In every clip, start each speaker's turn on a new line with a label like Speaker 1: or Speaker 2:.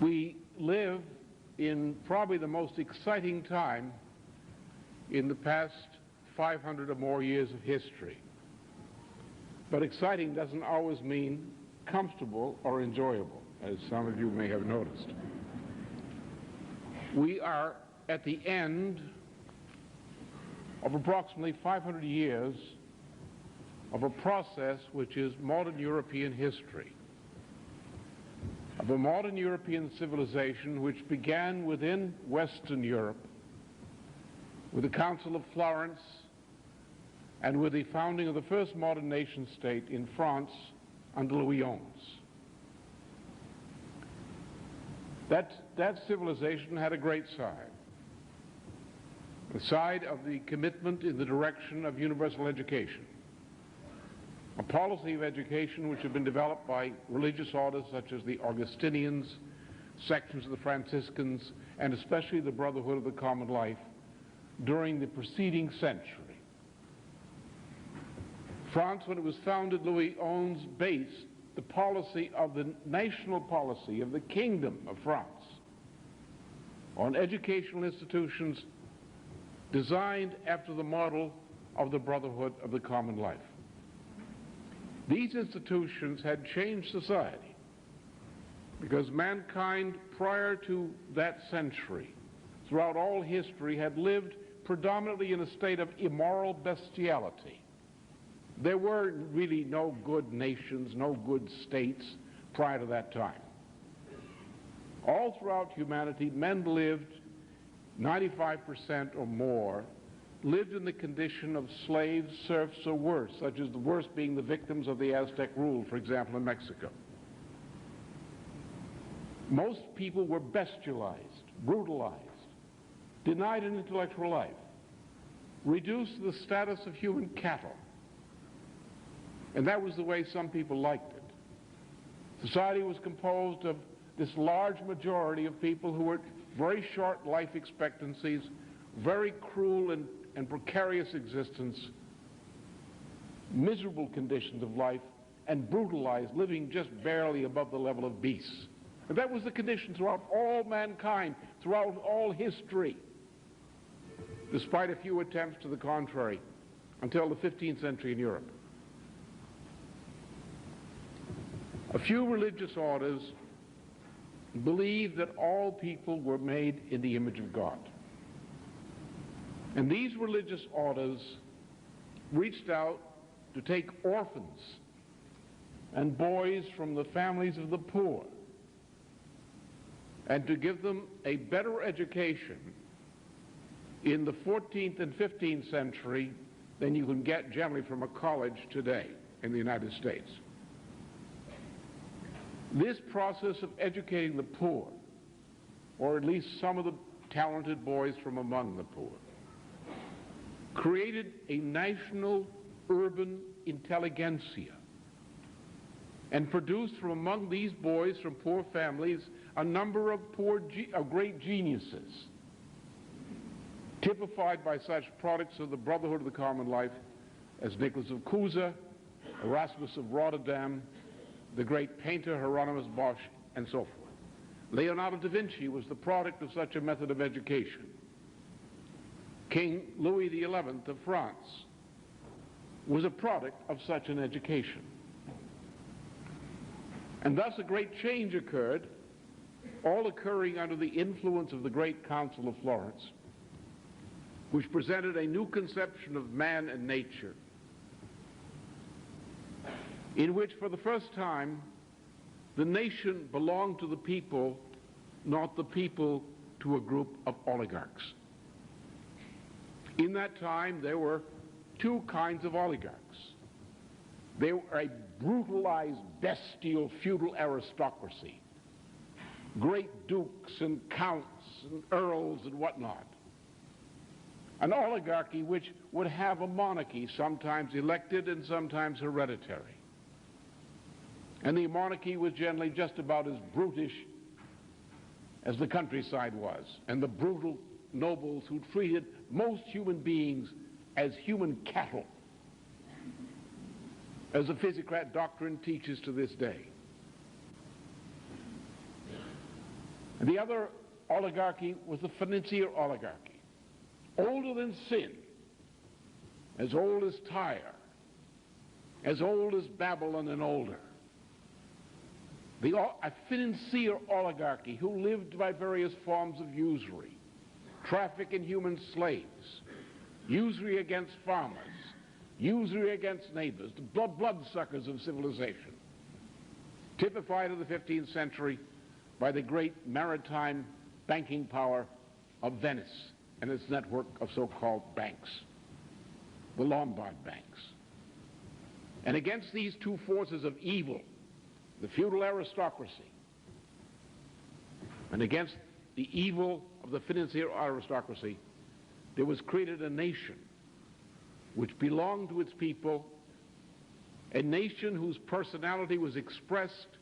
Speaker 1: We live in probably the most exciting time in the past 500 or more years of history. But exciting doesn't always mean comfortable or enjoyable, as some of you may have noticed. We are at the end of approximately 500 years of a process which is modern European history, of a modern European civilization which began within Western Europe with the Council of Florence and with the founding of the first modern nation state in France under Louis XI. That civilization had a great side. The side of the commitment in the direction of universal education, a policy of education which had been developed by religious orders such as the Augustinians, sections of the Franciscans, and especially the Brotherhood of the Common Life during the preceding century. France, when it was founded, Louis XI based the policy of the national policy of the Kingdom of France on educational institutions designed after the model of the Brotherhood of the Common Life. These institutions had changed society because mankind prior to that century, throughout all history, had lived predominantly in a state of immoral bestiality. There were really no good nations, no good states prior to that time. All throughout humanity, men lived, 95% or more, lived in the condition of slaves, serfs, or worse, such as the worst being the victims of the Aztec rule, for example, in Mexico. Most people were bestialized, brutalized, denied an intellectual life, reduced to the status of human cattle. And that was the way some people liked it. Society was composed of this large majority of people who were very short life expectancies, very cruel and precarious existence, miserable conditions of life, and brutalized, living just barely above the level of beasts. And that was the condition throughout all mankind, throughout all history, despite a few attempts to the contrary, until the 15th century in Europe. A few religious orders believed that all people were made in the image of God. And these religious orders reached out to take orphans and boys from the families of the poor and to give them a better education in the 14th and 15th century than you can get generally from a college today in the United States. This process of educating the poor, or at least some of the talented boys from among the poor, created a national urban intelligentsia and produced from among these boys from poor families a number of great geniuses, typified by such products of the Brotherhood of the Common Life as Nicholas of Cusa, Erasmus of Rotterdam, the great painter Hieronymus Bosch, and so forth. Leonardo da Vinci was the product of such a method of education. King Louis XI of France was a product of such an education. And thus a great change occurred, all occurring under the influence of the great Council of Florence, which presented a new conception of man and nature, in which for the first time the nation belonged to the people, not the people to a group of oligarchs. In that time there were two kinds of oligarchs. They were a brutalized, bestial, feudal aristocracy, great dukes and counts and earls and whatnot. An oligarchy which would have a monarchy, sometimes elected and sometimes hereditary. And the monarchy was generally just about as brutish as the countryside was, and the brutal nobles who treated most human beings as human cattle, as the Physiocrat doctrine teaches to this day. And the other oligarchy was the financier oligarchy, older than sin, as old as Tyre, as old as Babylon and older. A financier oligarchy who lived by various forms of usury, traffic in human slaves, usury against farmers, usury against neighbors, the bloodsuckers of civilization, typified in the 15th century by the great maritime banking power of Venice and its network of so-called banks, the Lombard banks. And against these two forces of evil, the feudal aristocracy, and against the evil of the financier aristocracy, there was created a nation which belonged to its people, a nation whose personality was expressed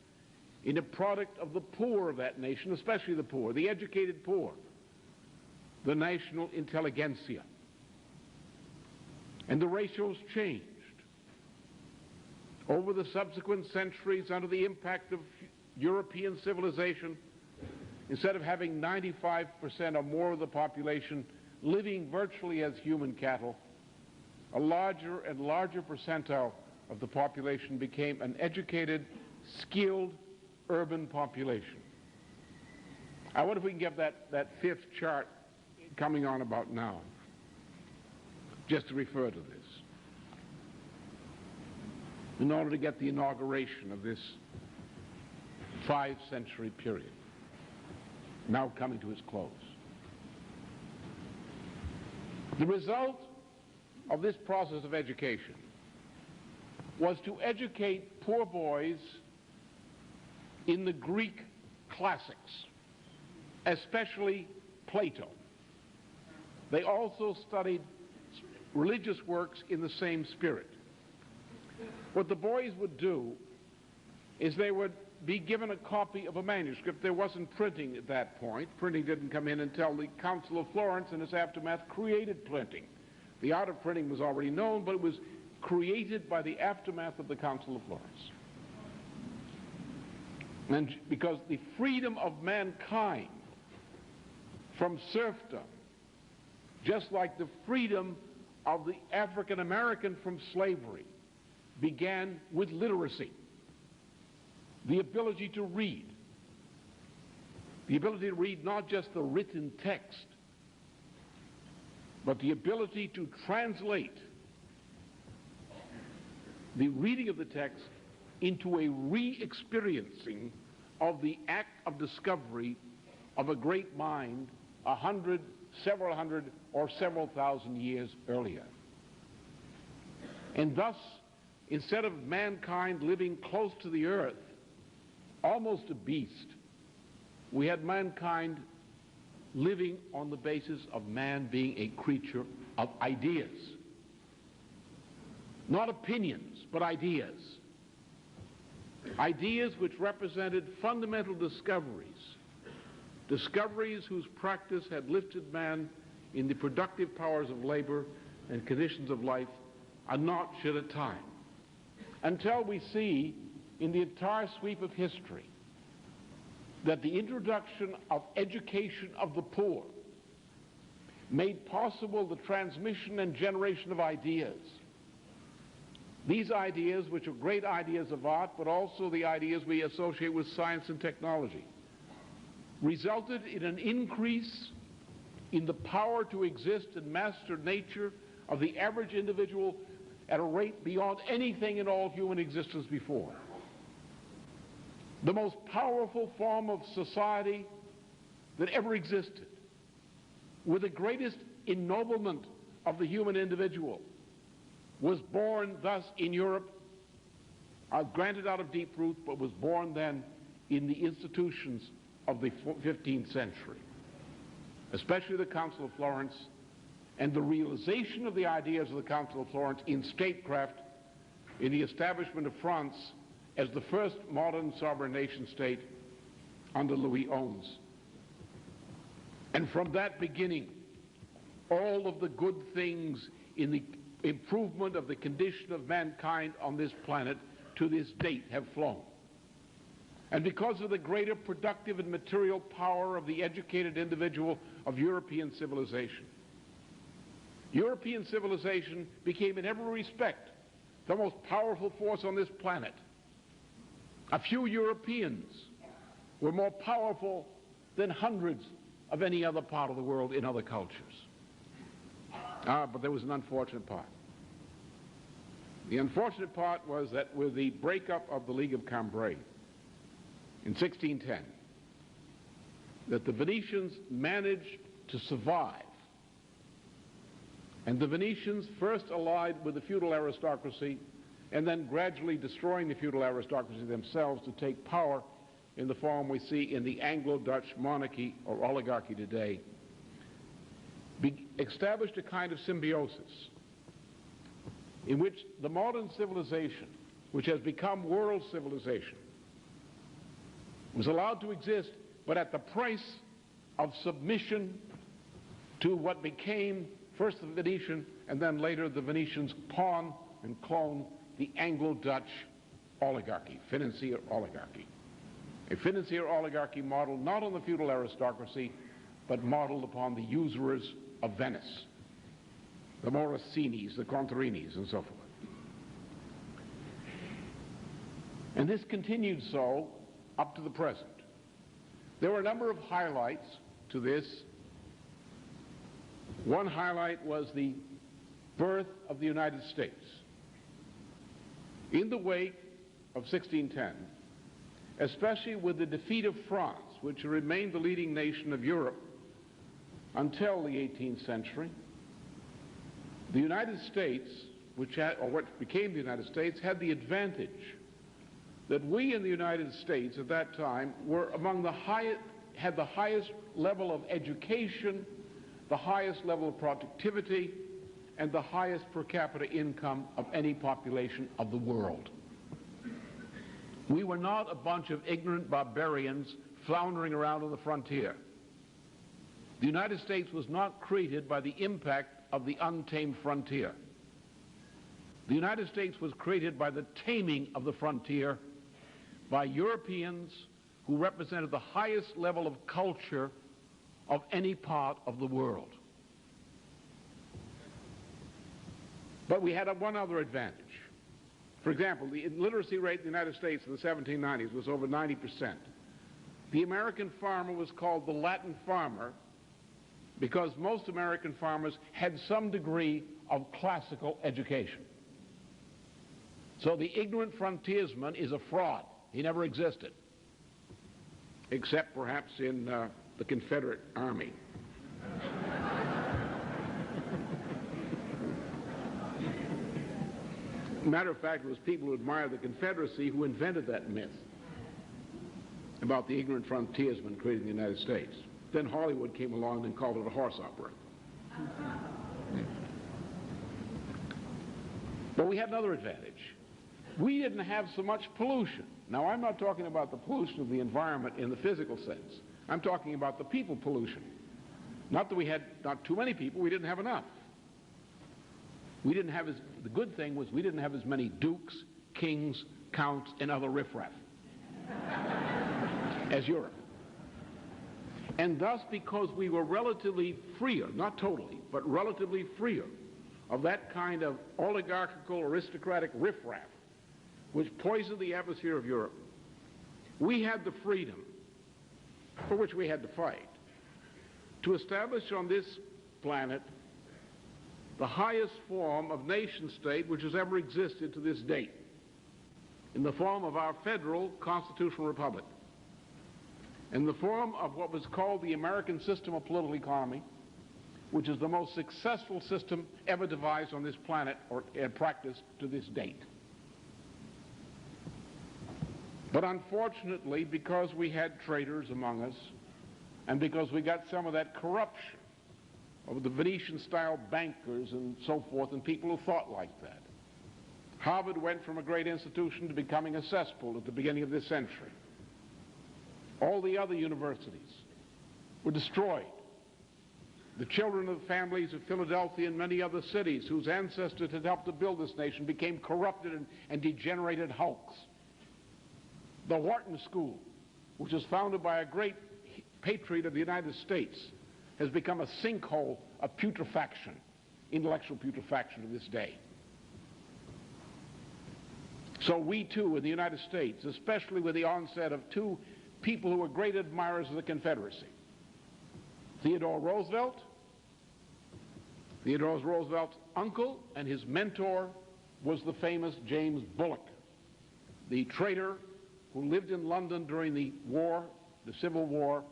Speaker 1: in a product of the poor of that nation, especially the poor, the educated poor, the national intelligentsia. And the ratios changed. Over the subsequent centuries, under the impact of European civilization, instead of having 95% or more of the population living virtually as human cattle, a larger and larger percentile of the population became an educated, skilled, urban population. I wonder if we can get that fifth chart coming on about now, just to refer to this, in order to get the inauguration of this 5-century period, now coming to its close. The result of this process of education was to educate poor boys in the Greek classics, especially Plato. They also studied religious works in the same spirit. What the boys would do is they would be given a copy of a manuscript. There wasn't printing at that point. Printing didn't come in until the Council of Florence and its aftermath created printing. The art of printing was already known, but it was created by the aftermath of the Council of Florence. And because the freedom of mankind from serfdom, just like the freedom of the African American from slavery, began with literacy, the ability to read not just the written text, but the ability to translate the reading of the text into a re-experiencing of the act of discovery of a great mind 100, several hundred, or several thousand years earlier. And thus, instead of mankind living close to the earth, almost a beast, we had mankind living on the basis of man being a creature of ideas. Not opinions, but ideas. Ideas which represented fundamental discoveries. Discoveries whose practice had lifted man in the productive powers of labor and conditions of life a notch at a time. Until we see in the entire sweep of history that the introduction of education of the poor made possible the transmission and generation of ideas. These ideas, which are great ideas of art, but also the ideas we associate with science and technology, resulted in an increase in the power to exist and master nature of the average individual at a rate beyond anything in all human existence before. The most powerful form of society that ever existed, with the greatest ennoblement of the human individual, was born thus in Europe, granted out of deep root, but was born then in the institutions of the 15th century, especially the Council of Florence, and the realization of the ideas of the Council of Florence in statecraft, in the establishment of France as the first modern sovereign nation state under Louis XI. And from that beginning, all of the good things in the improvement of the condition of mankind on this planet to this date have flown. and because of the greater productive and material power of the educated individual of European civilization. European civilization became in every respect the most powerful force on this planet. A few Europeans were more powerful than hundreds of any other part of the world in other cultures. But there was an unfortunate part. The unfortunate part was that with the breakup of the League of Cambrai in 1610, that the Venetians managed to survive. And the Venetians first allied with the feudal aristocracy and then gradually destroying the feudal aristocracy themselves to take power in the form we see in the Anglo-Dutch monarchy or oligarchy today, established a kind of symbiosis in which the modern civilization, which has become world civilization, was allowed to exist, but at the price of submission to what became first the Venetian and then later the Venetians' pawn and clone, the Anglo-Dutch oligarchy, financier oligarchy. A financier oligarchy modeled not on the feudal aristocracy, but modeled upon the usurers of Venice, the Morosinis, the Contarinis, and so forth. And this continued so up to the present. There were a number of highlights to this. One highlight was the birth of the United States. In the wake of 1610, especially with the defeat of France, which remained the leading nation of Europe until the 18th century, the United States, what became the United States, had the advantage that we in the United States at that time were among the highest, had the highest level of education, the highest level of productivity, and the highest per capita income of any population of the world. We were not a bunch of ignorant barbarians floundering around on the frontier. The United States was not created by the impact of the untamed frontier. The United States was created by the taming of the frontier by Europeans who represented the highest level of culture of any part of the world. But we had one other advantage. For example, the literacy rate in the United States in the 1790s was over 90%. The American farmer was called the Latin farmer because most American farmers had some degree of classical education. So the ignorant frontiersman is a fraud. He never existed, except perhaps in the Confederate Army. Matter of fact, it was people who admired the Confederacy who invented that myth about the ignorant frontiersman creating the United States. Then Hollywood came along and called it a horse opera. But we had another advantage. We didn't have so much pollution. Now, I'm not talking about the pollution of the environment in the physical sense. I'm talking about the people pollution. Not that we had not too many people, we didn't have enough. We didn't have the good thing was we didn't have as many dukes, kings, counts, and other riffraff as Europe. And thus, because we were relatively freer, not totally, but relatively freer of that kind of oligarchical, aristocratic riffraff which poisoned the atmosphere of Europe, we had the freedom, for which we had to fight, to establish on this planet the highest form of nation state which has ever existed to this date, in the form of our federal constitutional republic, in the form of what was called the American system of political economy, which is the most successful system ever devised on this planet or practiced to this date. But unfortunately, because we had traitors among us, and because we got some of that corruption of the Venetian-style bankers and so forth, and people who thought like that, Harvard went from a great institution to becoming a cesspool at the beginning of this century. All the other universities were destroyed. The children of the families of Philadelphia and many other cities whose ancestors had helped to build this nation became corrupted and degenerated hulks. The Wharton School, which was founded by a great patriot of the United States, has become a sinkhole of putrefaction, intellectual putrefaction to this day. So we too in the United States, especially with the onset of two people who were great admirers of the Confederacy, Theodore Roosevelt, Theodore Roosevelt's uncle and his mentor was the famous James Bullock, the traitor who lived in London during the war, the Civil War,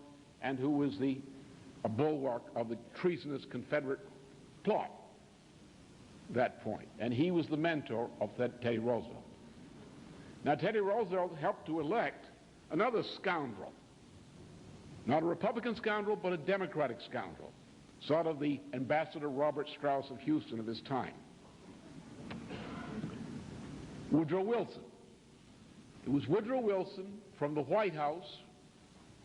Speaker 1: and who was a bulwark of the treasonous Confederate plot at that point. And he was the mentor of Teddy Roosevelt. Now, Teddy Roosevelt helped to elect another scoundrel, not a Republican scoundrel, but a Democratic scoundrel, sort of the Ambassador Robert Strauss of Houston of his time, Woodrow Wilson. It was Woodrow Wilson from the White House,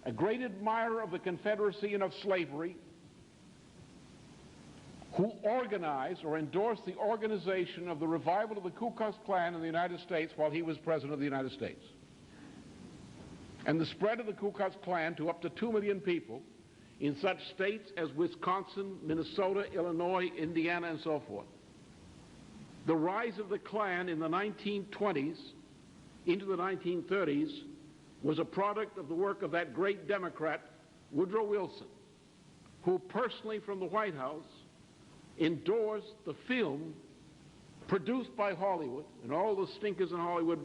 Speaker 1: a great admirer of the Confederacy and of slavery, who organized or endorsed the organization of the revival of the Ku Klux Klan in the United States while he was President of the United States. And the spread of the Ku Klux Klan to up to 2 million people in such states as Wisconsin, Minnesota, Illinois, Indiana, and so forth. The rise of the Klan in the 1920s into the 1930s was a product of the work of that great Democrat, Woodrow Wilson, who personally from the White House endorsed the film produced by Hollywood, and all the stinkers in Hollywood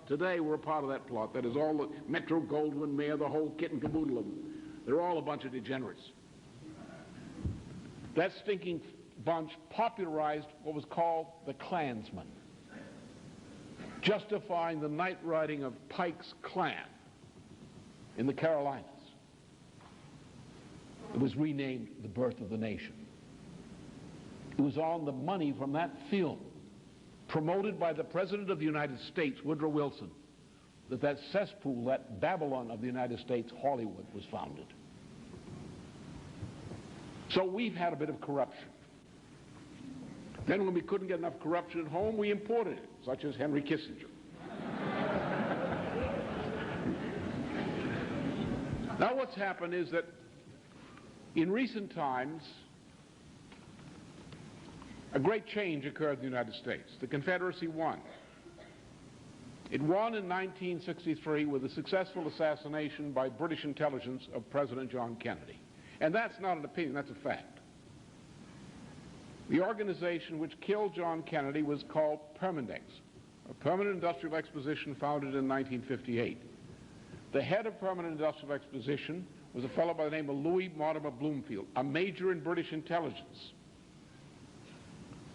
Speaker 1: today were a part of that plot. That is, all the Metro-Goldwyn-Mayer, the whole kit and caboodle of them. They're all a bunch of degenerates. That stinking bunch popularized what was called the Klansman, justifying the night riding of Pike's Klan in the Carolinas. It was renamed The Birth of the Nation. It was on the money from that film, promoted by the President of the United States, Woodrow Wilson, that cesspool, that Babylon of the United States, Hollywood, was founded. So we've had a bit of corruption. Then when we couldn't get enough corruption at home, we imported it, such as Henry Kissinger. Now what's happened is that in recent times, a great change occurred in the United States. The Confederacy won. It won in 1963 with the successful assassination by British intelligence of President John Kennedy. And that's not an opinion, that's a fact. The organization which killed John Kennedy was called Permandex, a permanent industrial exposition founded in 1958. The head of Permanent Industrial Exposition was a fellow by the name of Louis Mortimer Bloomfield, a major in British intelligence,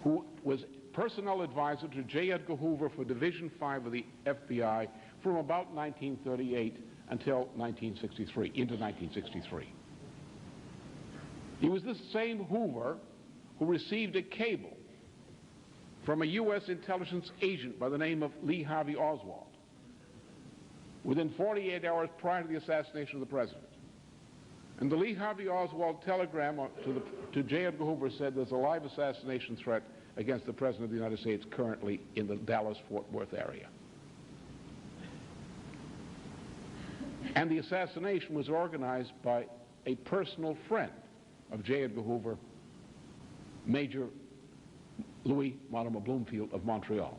Speaker 1: who was personnel advisor to J. Edgar Hoover for Division 5 of the FBI from about 1938 until 1963, into 1963. He was the same Hoover who received a cable from a U.S. intelligence agent by the name of Lee Harvey Oswald within 48 hours prior to the assassination of the president. And the Lee Harvey Oswald telegram to J. Edgar Hoover said there's a live assassination threat against the President of the United States currently in the Dallas-Fort Worth area. And the assassination was organized by a personal friend of J. Edgar Hoover, Major Louis Mortimer Bloomfield of Montreal.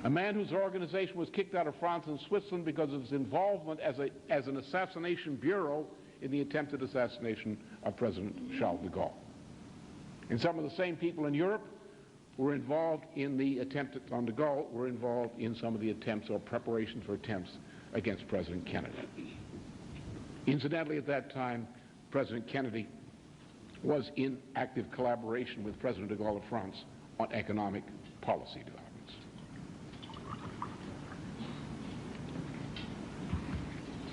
Speaker 1: A man whose organization was kicked out of France and Switzerland because of his involvement as an assassination bureau in the attempted assassination of President Charles de Gaulle. And some of the same people in Europe who were involved in the attempt on de Gaulle were involved in some of the attempts or preparations for attempts against President Kennedy. Incidentally, at that time, President Kennedy was in active collaboration with President de Gaulle of France on economic policy developments.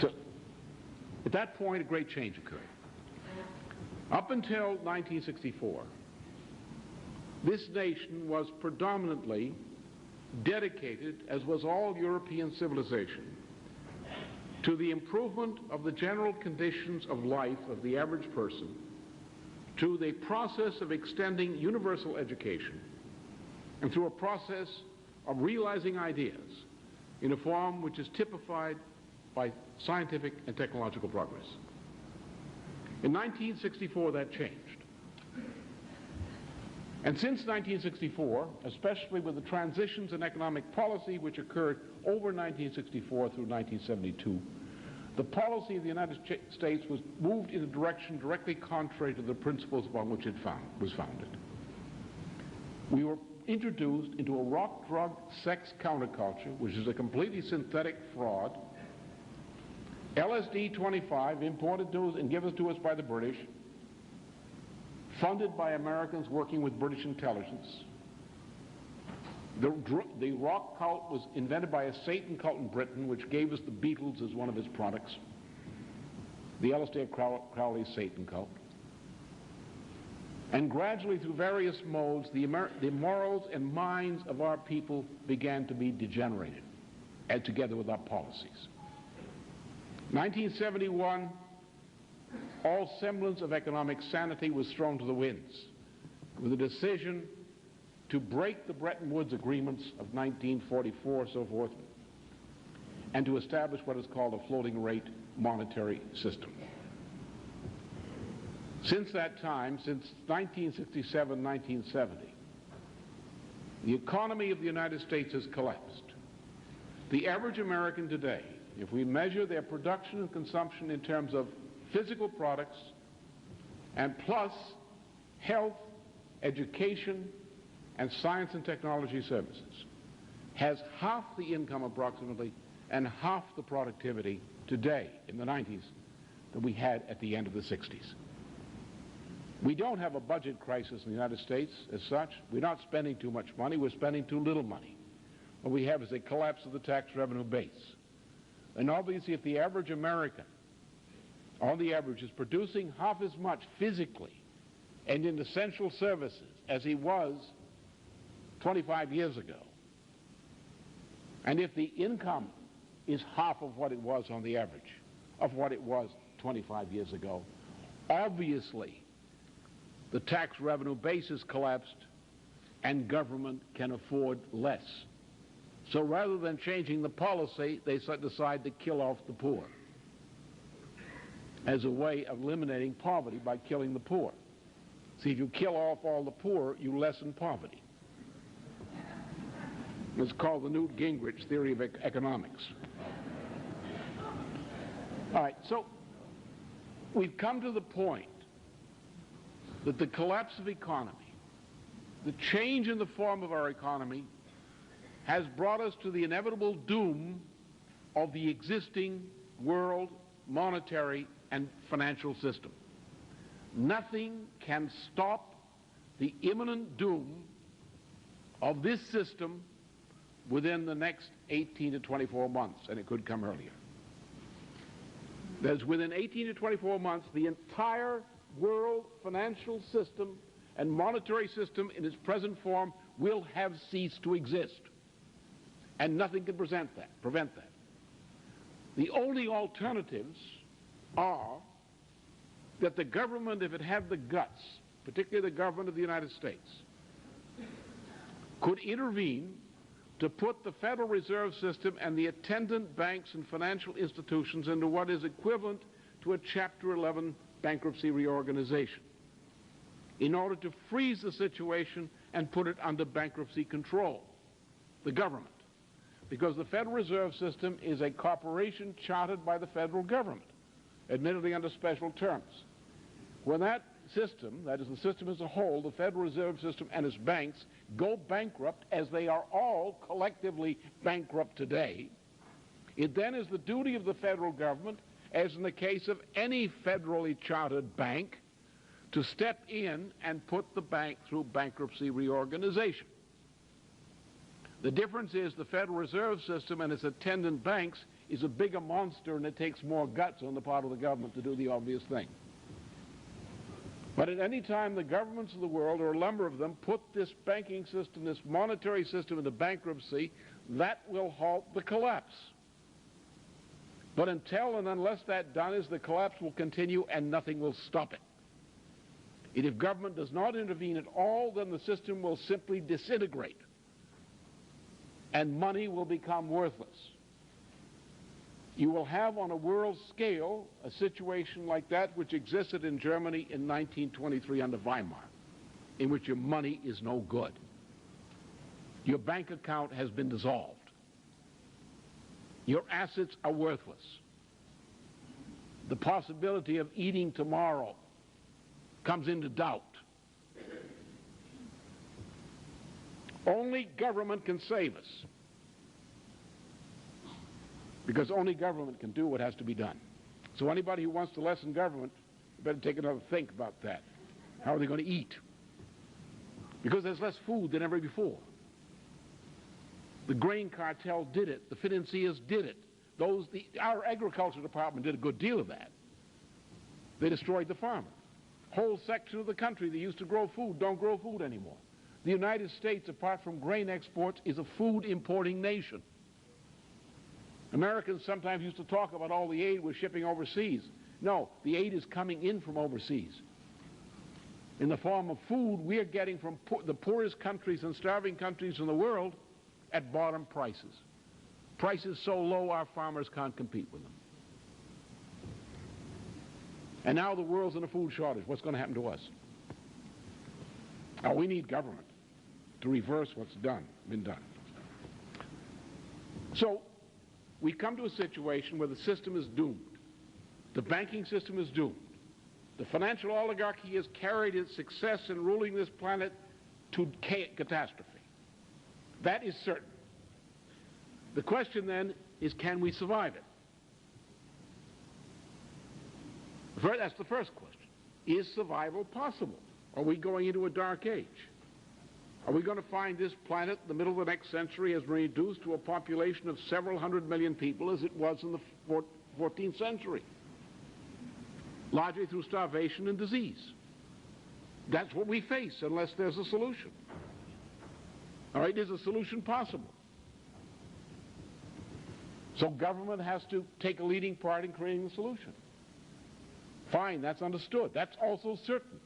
Speaker 1: So, at that point, a great change occurred. Up until 1964, this nation was predominantly dedicated, as was all European civilization, to the improvement of the general conditions of life of the average person, to the process of extending universal education, and through a process of realizing ideas in a form which is typified by scientific and technological progress. In 1964, that changed. And since 1964, especially with the transitions in economic policy which occurred over 1964 through 1972, the policy of the United States was moved in a direction directly contrary to the principles upon which it was founded. We were introduced into a rock, drug, sex counterculture, which is a completely synthetic fraud. LSD-25 imported to us and given to us by the British, funded by Americans working with British intelligence. The rock cult was invented by a Satan cult in Britain, which gave us the Beatles as one of its products. The Aleister Crowley's Satan cult. And gradually, through various modes, the morals and minds of our people began to be degenerated, and together with our policies. 1971, all semblance of economic sanity was thrown to the winds with a decision to break the Bretton Woods agreements of 1944, so forth, and to establish what is called a floating rate monetary system. Since that time, since 1967, 1970, the economy of the United States has collapsed. The average American today, if we measure their production and consumption in terms of physical products and plus health, education, and science and technology services, has half the income approximately and half the productivity today in the 90s that we had at the end of the 60s. We don't have a budget crisis in the United States as such. We're not spending too much money, we're spending too little money. What we have is a collapse of the tax revenue base. And obviously if the average American, on the average, is producing half as much physically and in essential services as he was 25 years ago, and if the income is half of what it was on the average of what it was 25 years ago, obviously the tax revenue base has collapsed and government can afford less. So rather than changing the policy, they decide to kill off the poor as a way of eliminating poverty by killing the poor. See, if you kill off all the poor, you lessen poverty. It's called the Newt Gingrich theory of economics. All right, so we've come to the point that the collapse of economy, the change in the form of our economy, has brought us to the inevitable doom of the existing world monetary and financial system. Nothing can stop the imminent doom of this system within the next 18 to 24 months, and it could come earlier. There's within 18 to 24 months, the entire world financial system and monetary system in its present form will have ceased to exist. And nothing can prevent that. The only alternatives are that the government, if it had the guts, particularly the government of the United States, could intervene to put the Federal Reserve System and the attendant banks and financial institutions into what is equivalent to a Chapter 11 bankruptcy reorganization in order to freeze the situation and put it under bankruptcy control, the government. Because the Federal Reserve System is a corporation chartered by the federal government, admittedly under special terms. When that system, that is the system as a whole, the Federal Reserve System and its banks, go bankrupt, as they are all collectively bankrupt today, it then is the duty of the federal government, as in the case of any federally chartered bank, to step in and put the bank through bankruptcy reorganization. The difference is the Federal Reserve System and its attendant banks is a bigger monster, and it takes more guts on the part of the government to do the obvious thing. But at any time the governments of the world, or a number of them, put this banking system, this monetary system into bankruptcy, that will halt the collapse. But until and unless that done is, the collapse will continue and nothing will stop it. And if government does not intervene at all, then the system will simply disintegrate. and money will become worthless. You will have on a world scale a situation like that which existed in Germany in 1923 under Weimar, in which your money is no good. Your bank account has been dissolved. Your assets are worthless. The possibility of eating tomorrow comes into doubt. Only government can save us, because only government can do what has to be done. So anybody who wants to lessen government, better take another think about that. How are they going to eat? Because there's less food than ever before. The grain cartel did it. The financiers did it. Our agriculture department did a good deal of that. They destroyed the farmer. Whole section of the country that used to grow food don't grow food anymore. The United States, apart from grain exports, is a food importing nation. Americans sometimes used to talk about all the aid we're shipping overseas. No, the aid is coming in from overseas. In the form of food we're getting from the poorest countries and starving countries in the world at bottom prices. Prices so low our farmers can't compete with them. And now the world's in a food shortage. What's going to happen to us? Oh, we need government to reverse what's been done. So we come to a situation where the system is doomed. The banking system is doomed. The financial oligarchy has carried its success in ruling this planet to catastrophe. That is certain. The question then is, can we survive it? That's the first question. Is survival possible? Are we going into a dark age? Are we going to find this planet in the middle of the next century as reduced to a population of several hundred million people as it was in the 14th century? Largely through starvation and disease. That's what we face unless there's a solution. All right, is a solution possible? So government has to take a leading part in creating the solution. Fine, that's understood. That's also certain.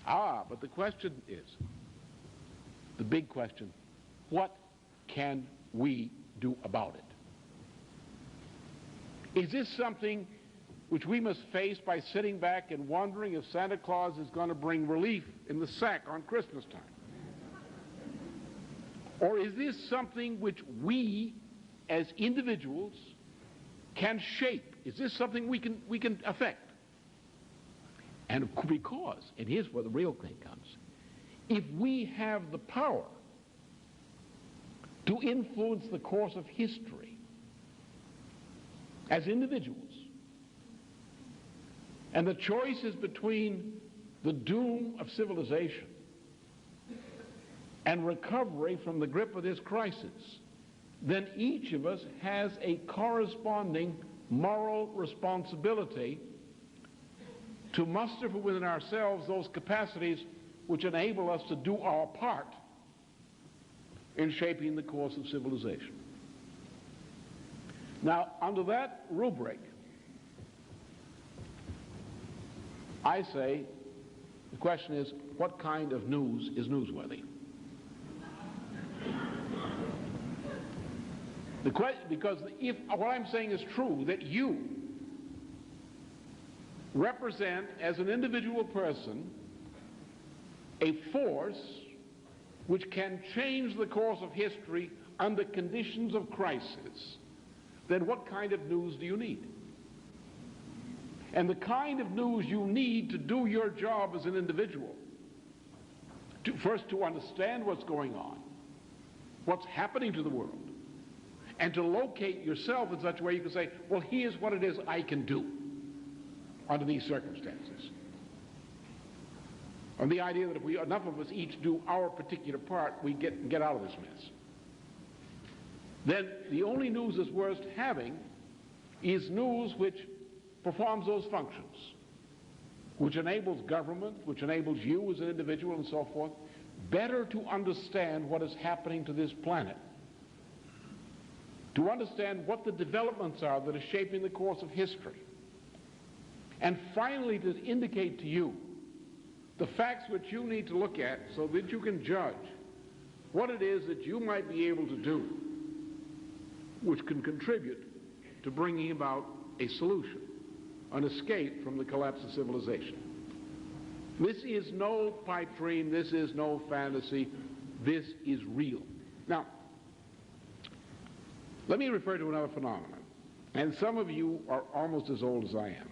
Speaker 1: But the question is, the big question, what can we do about it? Is this something which we must face by sitting back and wondering if Santa Claus is going to bring relief in the sack on Christmas time? Or is this something which we as individuals can shape? Is this something we can affect? And because, and here's where the real thing comes, if we have the power to influence the course of history as individuals, and the choice is between the doom of civilization and recovery from the grip of this crisis, then each of us has a corresponding moral responsibility to muster from within ourselves those capacities which enable us to do our part in shaping the course of civilization. Now, under that rubric, I say the question is, what kind of news is newsworthy? Because if what I'm saying is true, that you represent, as an individual person, a force which can change the course of history under conditions of crisis, then what kind of news do you need? And the kind of news you need to do your job as an individual, first to understand what's going on, what's happening to the world, and to locate yourself in such a way you can say, well, here's what it is I can do under these circumstances. On the idea that if enough of us each do our particular part, we get out of this mess. Then the only news that's worth having is news which performs those functions, which enables government, which enables you as an individual and so forth, better to understand what is happening to this planet, to understand what the developments are that are shaping the course of history, and finally to indicate to you the facts which you need to look at so that you can judge what it is that you might be able to do which can contribute to bringing about a solution, an escape from the collapse of civilization. This is no pipe dream, this is no fantasy, this is real. Now, let me refer to another phenomenon, and some of you are almost as old as I am.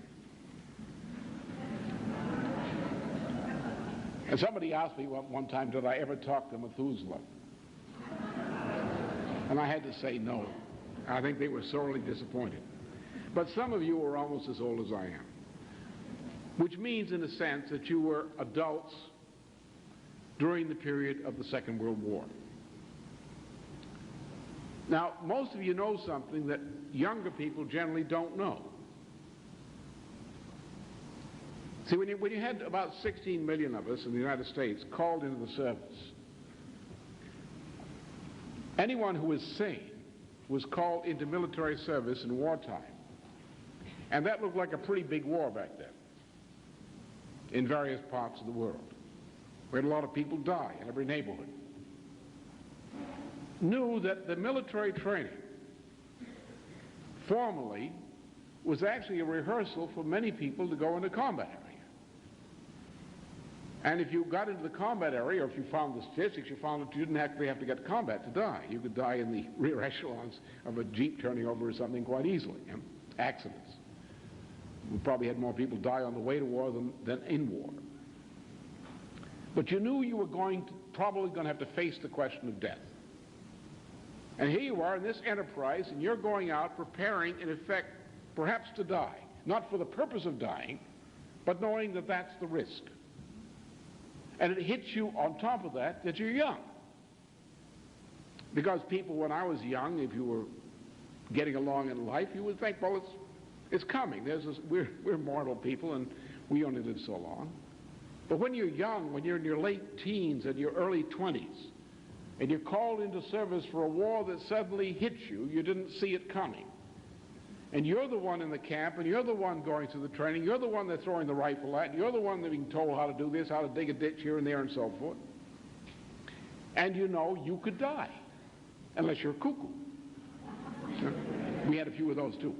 Speaker 1: And somebody asked me one time, did I ever talk to Methuselah? And I had to say no. I think they were sorely disappointed. But some of you are almost as old as I am, which means, in a sense, that you were adults during the period of the Second World War. Now, most of you know something that younger people generally don't know. See, when you had about 16 million of us in the United States called into the service, anyone who was sane was called into military service in wartime. And that looked like a pretty big war back then in various parts of the world. We had a lot of people die in every neighborhood. Knew that the military training formally was actually a rehearsal for many people to go into combat area. And if you got into the combat area, or if you found the statistics, you found that you didn't actually have to get to combat to die. You could die in the rear echelons of a jeep turning over or something quite easily. Accidents. We probably had more people die on the way to war than in war. But you knew you were probably going to have to face the question of death. And here you are in this enterprise, and you're going out preparing, in effect, perhaps to die. Not for the purpose of dying, but knowing that that's the risk. And it hits you on top of that you're young. Because people, when I was young, if you were getting along in life, you would think, well, it's coming. We're mortal people, and we only live so long. But when you're young, when you're in your late teens and your early 20s, and you're called into service for a war that suddenly hits you, you didn't see it coming. And you're the one in the camp, and you're the one going through the training, you're the one they're throwing the rifle at, and you're the one that being told how to do this, how to dig a ditch here and there and so forth. And you know you could die, unless you're cuckoo. We had a few of those too.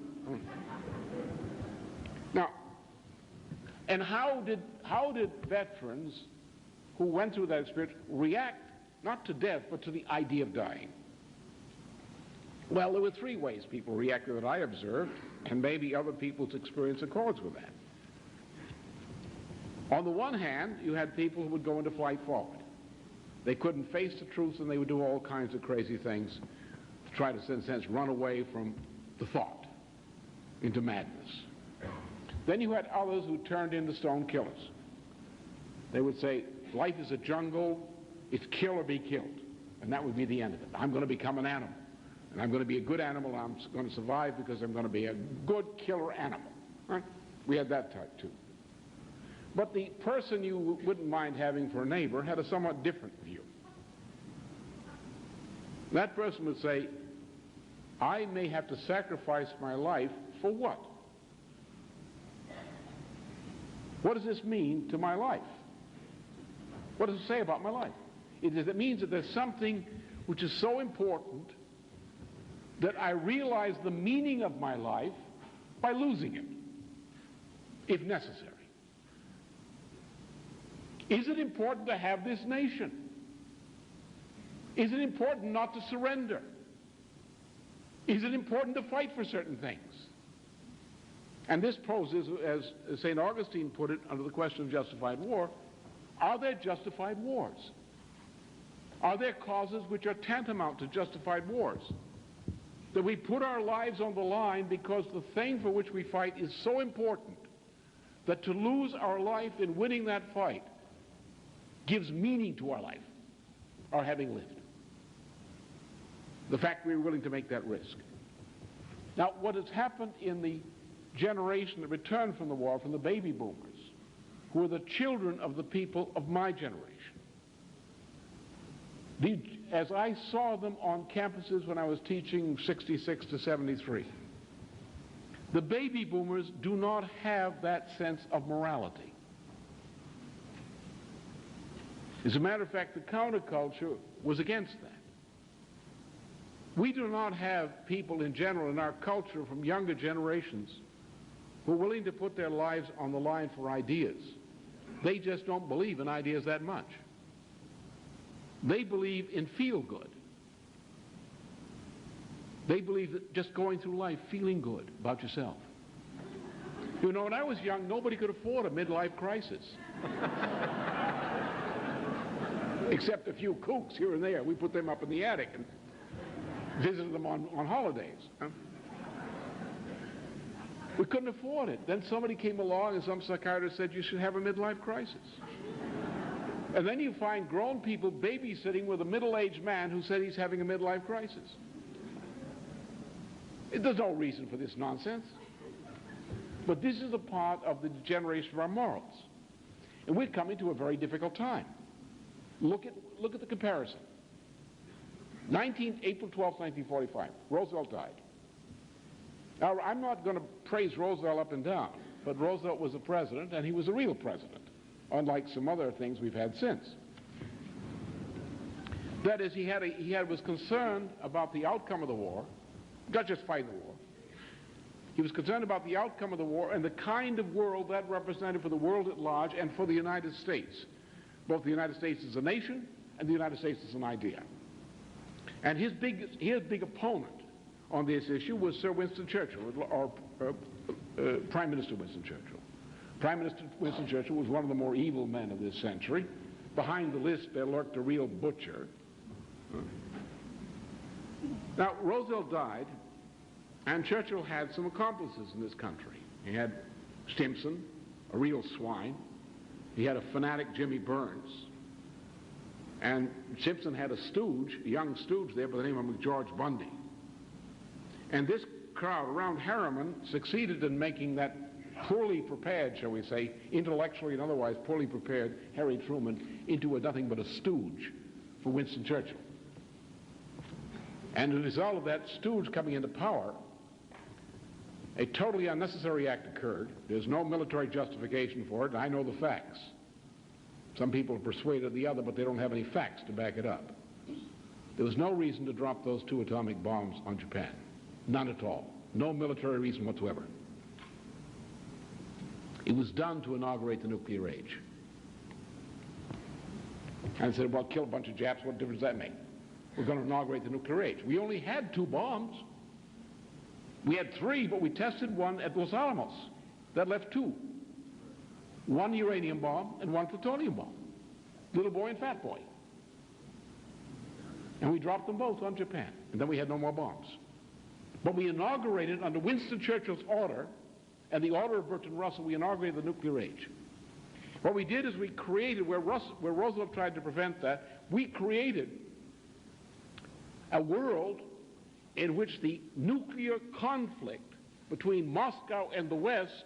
Speaker 1: Now, and how did veterans who went through that experience react, not to death, but to the idea of dying? Well, there were three ways people reacted that I observed, and maybe other people's experience accords with that. On the one hand, you had people who would go into flight forward. They couldn't face the truth, and they would do all kinds of crazy things to try to, in a sense, run away from the thought into madness. Then you had others who turned into stone killers. They would say, life is a jungle, it's kill or be killed. And that would be the end of it. I'm going to become an animal. And I'm going to be a good animal. I'm going to survive because I'm going to be a good killer animal. Right? We had that type too. But the person you wouldn't mind having for a neighbor had a somewhat different view. That person would say, I may have to sacrifice my life for what? What does this mean to my life? What does it say about my life? It means that there's something which is so important that I realize the meaning of my life by losing it, if necessary. Is it important to have this nation? Is it important not to surrender? Is it important to fight for certain things? And this poses, as St. Augustine put it, under the question of justified war, are there justified wars? Are there causes which are tantamount to justified wars? That we put our lives on the line because the thing for which we fight is so important that to lose our life in winning that fight gives meaning to our life, our having lived. The fact we're willing to make that risk. Now, what has happened in the generation that returned from the war, from the baby boomers, who are the children of the people of my generation, as I saw them on campuses when I was teaching 66 to 73, the baby boomers do not have that sense of morality. As a matter of fact, the counterculture was against that. We do not have people in general in our culture from younger generations who are willing to put their lives on the line for ideas. They just don't believe in ideas that much. They believe in feel-good. They believe that just going through life feeling good about yourself. You know, when I was young, nobody could afford a midlife crisis. Except a few kooks here and there. We put them up in the attic and visited them on holidays. We couldn't afford it. Then somebody came along and some psychiatrist said you should have a midlife crisis. And then you find grown people babysitting with a middle-aged man who said he's having a midlife crisis. There's no reason for this nonsense. But this is a part of the degeneration of our morals. And we're coming to a very difficult time. Look at the comparison. April 12, 1945, Roosevelt died. Now, I'm not going to praise Roosevelt up and down, but Roosevelt was a president, and he was a real president, unlike some other things we've had since. That is, he was concerned about the outcome of the war, not just fighting the war. He was concerned about the outcome of the war and the kind of world that represented for the world at large and for the United States, both the United States as a nation and the United States as an idea. And his big opponent on this issue was Sir Winston Churchill, or Prime Minister Winston Churchill. Prime Minister Winston Churchill was one of the more evil men of this century. Behind the list there lurked a real butcher. Now, Roosevelt died, and Churchill had some accomplices in this country. He had Stimson, a real swine. He had a fanatic Jimmy Burns. And Simpson had a stooge, a young stooge there by the name of George Bundy. And this crowd around Harriman succeeded in making that poorly prepared, shall we say, intellectually and otherwise poorly prepared Harry Truman into nothing but a stooge for Winston Churchill. And as a result of that stooge coming into power, a totally unnecessary act occurred. There's no military justification for it, and I know the facts. Some people are persuaded of the other, but they don't have any facts to back it up. There was no reason to drop those 2 atomic bombs on Japan. None at all. No military reason whatsoever. It was done to inaugurate the nuclear age. And I said, well, kill a bunch of Japs, what difference does that make? We're going to inaugurate the nuclear age. We only had 2 bombs. We had 3, but we tested one at Los Alamos. That left 2. 1 uranium bomb and 1 plutonium bomb. Little boy and fat boy. And we dropped them both on Japan. And then we had no more bombs. But we inaugurated, under Winston Churchill's order, and the order of Bertrand Russell, we inaugurated the nuclear age. What we did is we created, where Roosevelt tried to prevent that, we created a world in which the nuclear conflict between Moscow and the West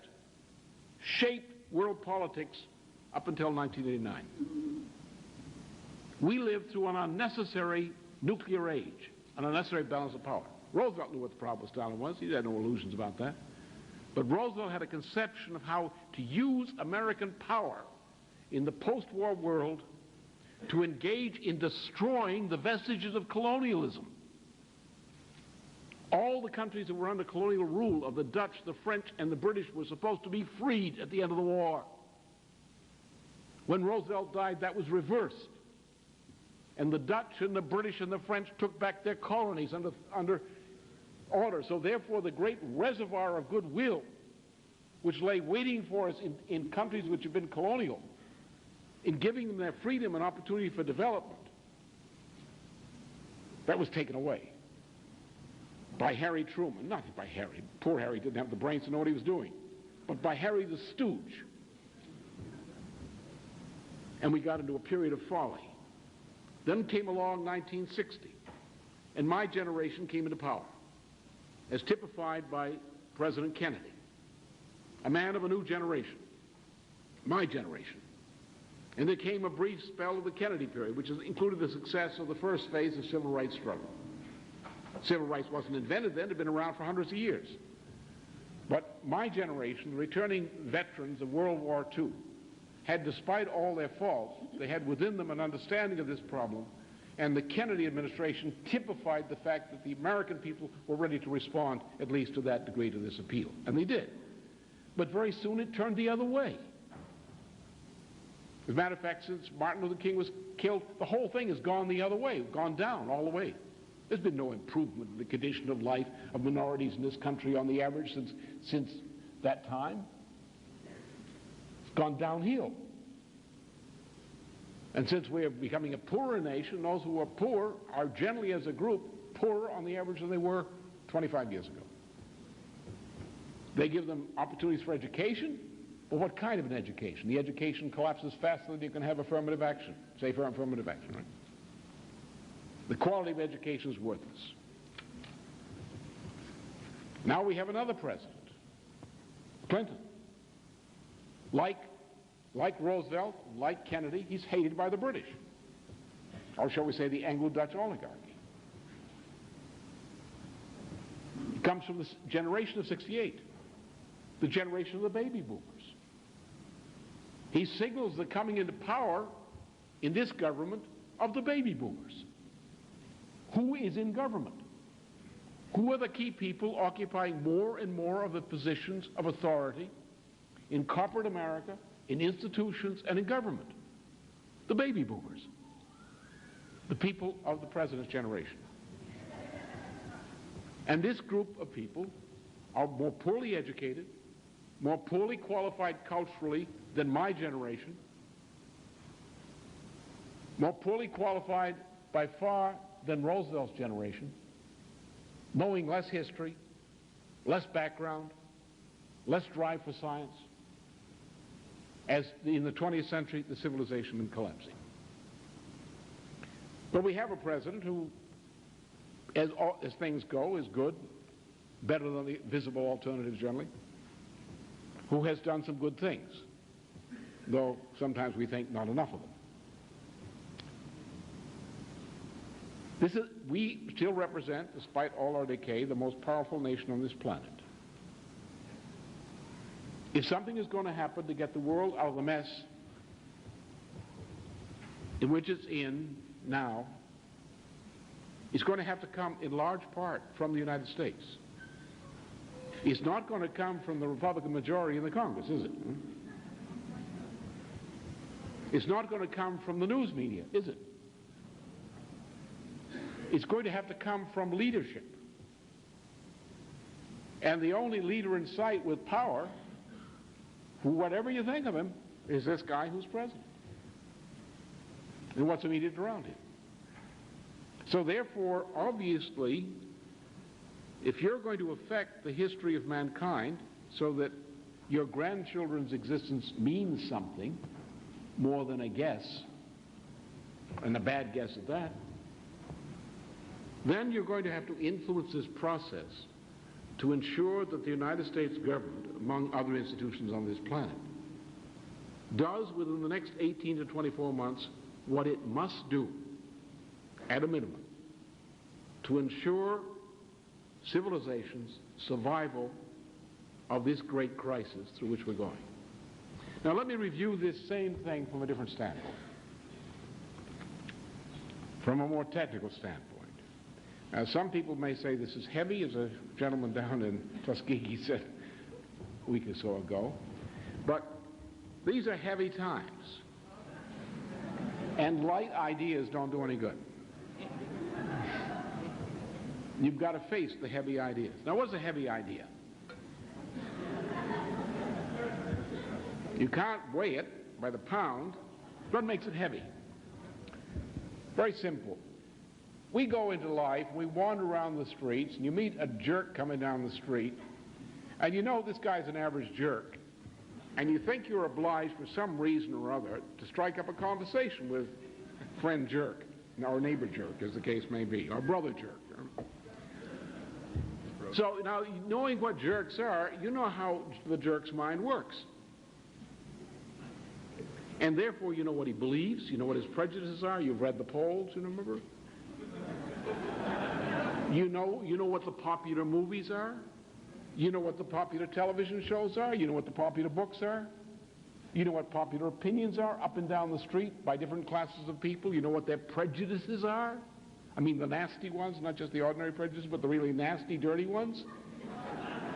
Speaker 1: shaped world politics up until 1989. We lived through an unnecessary nuclear age, an unnecessary balance of power. Roosevelt knew what the problem with Stalin was. He had no illusions about that. But Roosevelt had a conception of how to use American power in the post-war world to engage in destroying the vestiges of colonialism. All the countries that were under colonial rule of the Dutch, the French, and the British were supposed to be freed at the end of the war. When Roosevelt died, that was reversed. And the Dutch and the British and the French took back their colonies under order. So therefore, the great reservoir of goodwill, which lay waiting for us in countries which have been colonial, in giving them their freedom and opportunity for development, that was taken away. By Harry Truman, not by Harry, poor Harry didn't have the brains to know what he was doing, but by Harry the stooge. And we got into a period of folly. Then came along 1960, and my generation came into power, as typified by President Kennedy, a man of a new generation, my generation. And there came a brief spell of the Kennedy period, which included the success of the first phase of civil rights struggle. Civil rights wasn't invented then, it had been around for hundreds of years. But my generation, the returning veterans of World War II, had, despite all their faults, they had within them an understanding of this problem, and the Kennedy administration typified the fact that the American people were ready to respond, at least to that degree, to this appeal. And they did. But very soon it turned the other way. As a matter of fact, since Martin Luther King was killed, the whole thing has gone the other way, gone down all the way. There's been no improvement in the condition of life of minorities in this country on the average since that time. It's gone downhill. And since we are becoming a poorer nation, those who are poor are generally, as a group, poorer on the average than they were 25 years ago. They give them opportunities for education, but what kind of an education? The education collapses faster than you can have affirmative action, safer affirmative action, right? The quality of education is worthless. Now we have another president, Clinton. Like Roosevelt, like Kennedy, he's hated by the British, or shall we say the Anglo-Dutch oligarchy. He comes from the generation of '68, the generation of the baby boomers. He signals the coming into power in this government of the baby boomers. Who is in government? Who are the key people occupying more and more of the positions of authority in corporate America, in institutions, and in government? The baby boomers, the people of the president's generation. And this group of people are more poorly educated, more poorly qualified culturally than my generation, more poorly qualified by far than Roosevelt's generation, knowing less history, less background, less drive for science. As in the 20th century, the civilization been collapsing. But we have a president who, as things go, is good, better than the visible alternatives generally, who has done some good things, though sometimes we think not enough of them. We still represent, despite all our decay, the most powerful nation on this planet. If something is going to happen to get the world out of the mess in which it's in now, it's going to have to come in large part from the United States. It's not going to come from the Republican majority in the Congress, is it? It's not going to come from the news media, is it? It's going to have to come from leadership. And the only leader in sight with power, who, whatever you think of him, is this guy who's president and what's immediate around him. So therefore, obviously, if you're going to affect the history of mankind so that your grandchildren's existence means something more than a guess, and a bad guess at that, then you're going to have to influence this process to ensure that the United States government, among other institutions on this planet, does within the next 18 to 24 months what it must do, at a minimum, to ensure civilization's survival of this great crisis through which we're going. Now let me review this same thing from a different standpoint, from a more technical standpoint. Now, some people may say this is heavy, as a gentleman down in Tuskegee said a week or so ago, but these are heavy times, and light ideas don't do any good. You've got to face the heavy ideas. Now, what's a heavy idea? You can't weigh it by the pound. What makes it heavy? Very simple. We go into life, we wander around the streets, and you meet a jerk coming down the street, and you know this guy's an average jerk, and you think you're obliged for some reason or other to strike up a conversation with friend jerk, or neighbor jerk, as the case may be, or brother jerk. So now, knowing what jerks are, you know how the jerk's mind works. And therefore, you know what he believes, you know what his prejudices are, you've read the polls, you remember? You know what the popular movies are, you know what the popular television shows are, you know what the popular books are. You know what popular opinions are up and down the street by different classes of people. You know what their prejudices are. I mean the nasty ones, not just the ordinary prejudices, but the really nasty, dirty ones.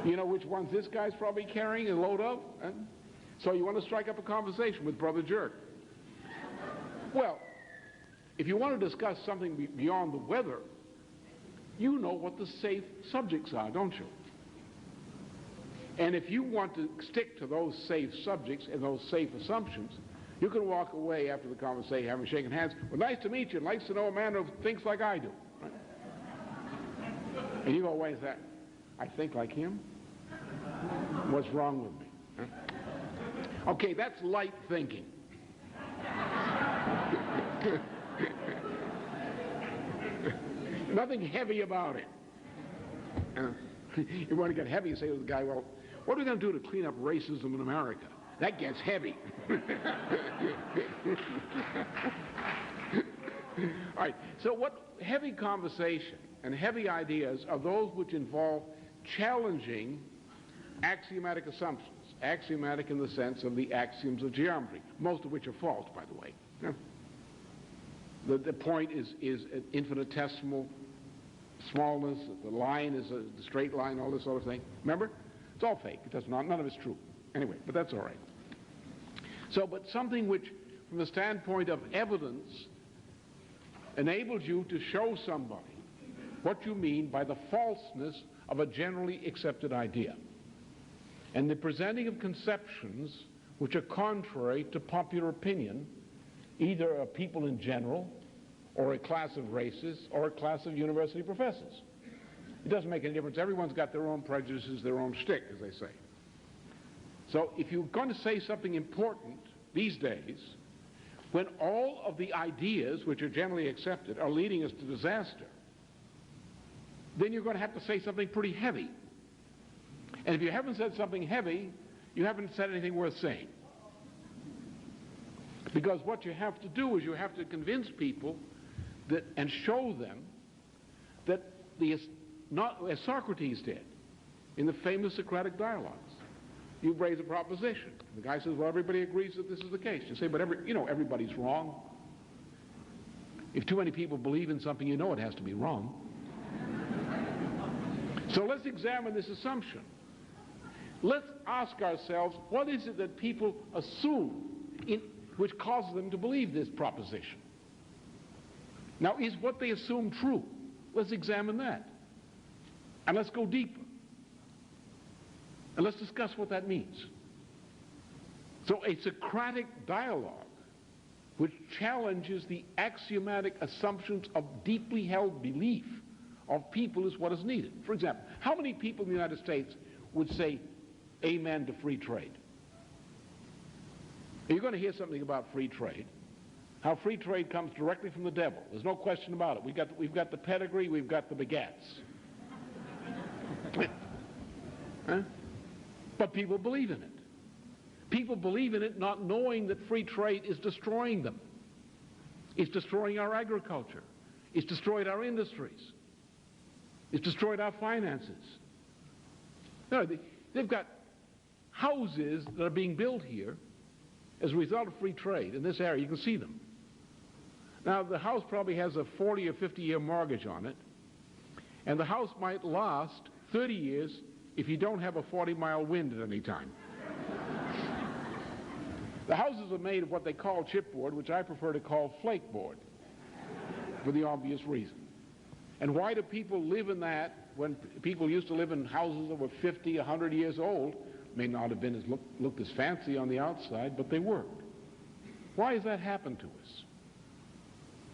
Speaker 1: You know which ones this guy's probably carrying a load of. So you want to strike up a conversation with Brother Jerk. Well, if you want to discuss something beyond the weather, you know what the safe subjects are, don't you? And if you want to stick to those safe subjects and those safe assumptions, you can walk away after the conversation, having shaken hands. Well, nice to meet you. Nice to know a man who thinks like I do. Right? And you go, why is that? I think like him? What's wrong with me? Huh? Okay, that's light thinking. Nothing heavy about it. You want to get heavy, you say to the guy, well, what are we going to do to clean up racism in America? That gets heavy. All right, so what heavy conversation and heavy ideas are those which involve challenging axiomatic assumptions. Axiomatic in the sense of the axioms of geometry, most of which are false, by the way. The point is an infinitesimal smallness, the line is a straight line, all this sort of thing. Remember? It's all fake. It does not, none of it's true. Anyway, but that's all right. So, but something which, from the standpoint of evidence, enables you to show somebody what you mean by the falseness of a generally accepted idea. And the presenting of conceptions which are contrary to popular opinion, either of people in general, or a class of races, or a class of university professors. It doesn't make any difference. Everyone's got their own prejudices, their own shtick, as they say. So if you're going to say something important these days, when all of the ideas which are generally accepted are leading us to disaster, then you're going to have to say something pretty heavy. And if you haven't said something heavy, you haven't said anything worth saying. Because what you have to do is you have to convince people that, and show them that not as Socrates did in the famous Socratic dialogues. You raise a proposition. The guy says, well, everybody agrees that this is the case. You say, but everybody's wrong. If too many people believe in something, you know it has to be wrong. So let's examine this assumption. Let's ask ourselves, what is it that people assume which causes them to believe this proposition? Now, is what they assume true? Let's examine that. And let's go deeper. And let's discuss what that means. So a Socratic dialogue which challenges the axiomatic assumptions of deeply held belief of people is what is needed. For example, how many people in the United States would say amen to free trade? You're going to hear something about free trade. How free trade comes directly from the devil. There's no question about it. We've got the pedigree, we've got the begats. Huh? But people believe in it. People believe in it not knowing that free trade is destroying them. It's destroying our agriculture. It's destroyed our industries. It's destroyed our finances. No, they've got houses that are being built here as a result of free trade in this area. You can see them. Now, the house probably has a 40 or 50-year mortgage on it, and the house might last 30 years if you don't have a 40-mile wind at any time. The houses are made of what they call chipboard, which I prefer to call flakeboard, for the obvious reason. And why do people live in that when people used to live in houses that were 50, 100 years old? May not have been looked as fancy on the outside, but they worked. Why has that happened to us?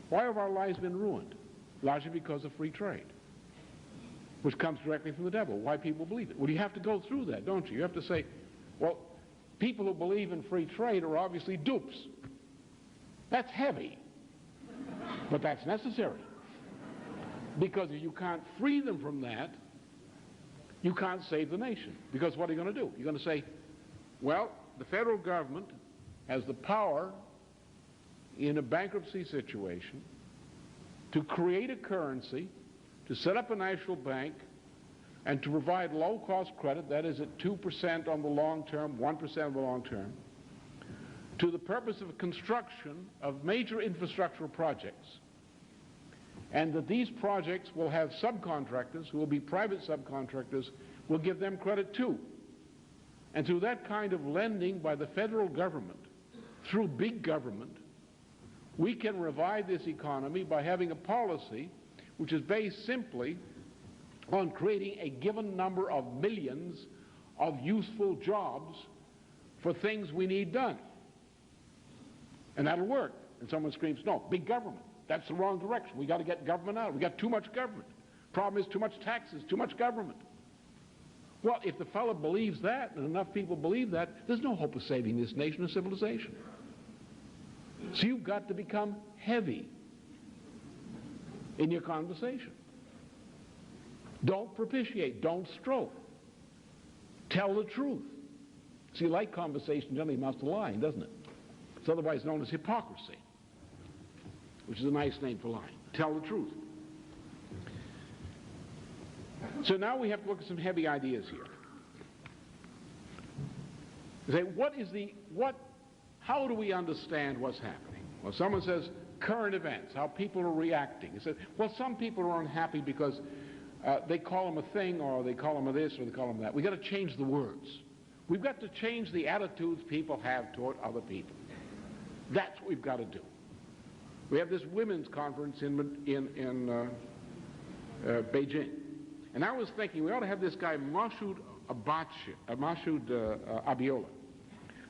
Speaker 1: Why have our lives been ruined? Largely because of free trade, which comes directly from the devil. Why people believe it? Well, you have to go through that, don't you? You have to say, well, people who believe in free trade are obviously dupes. That's heavy, but that's necessary. Because if you can't free them from that, you can't save the nation. Because what are you going to do? You're going to say, well, the federal government has the power in a bankruptcy situation to create a currency, to set up a national bank, and to provide low-cost credit, that is at 2% on the long term, 1% on the long term, to the purpose of construction of major infrastructural projects, and that these projects will have subcontractors who will be private subcontractors, will give them credit too. And through that kind of lending by the federal government, through big government, we can revive this economy by having a policy which is based simply on creating a given number of millions of useful jobs for things we need done. And that'll work. And someone screams, no, big government. That's the wrong direction. We got to get government out. We got too much government. Problem is too much taxes, too much government. Well, if the fellow believes that, and enough people believe that, there's no hope of saving this nation or civilization. So you've got to become heavy in your conversation. Don't propitiate, don't stroke. Tell the truth. See, light conversation generally amounts to lying, doesn't it? It's otherwise known as hypocrisy, which is a nice name for lying. Tell the truth. So now we have to look at some heavy ideas here. Say, how do we understand what's happening? Well, someone says current events, how people are reacting. He says, well, some people are unhappy because they call them a thing, or they call them a this, or they call them that. We've got to change the words. We've got to change the attitudes people have toward other people. That's what we've got to do. We have this women's conference in Beijing. And I was thinking we ought to have this guy, Mashoud Abiola,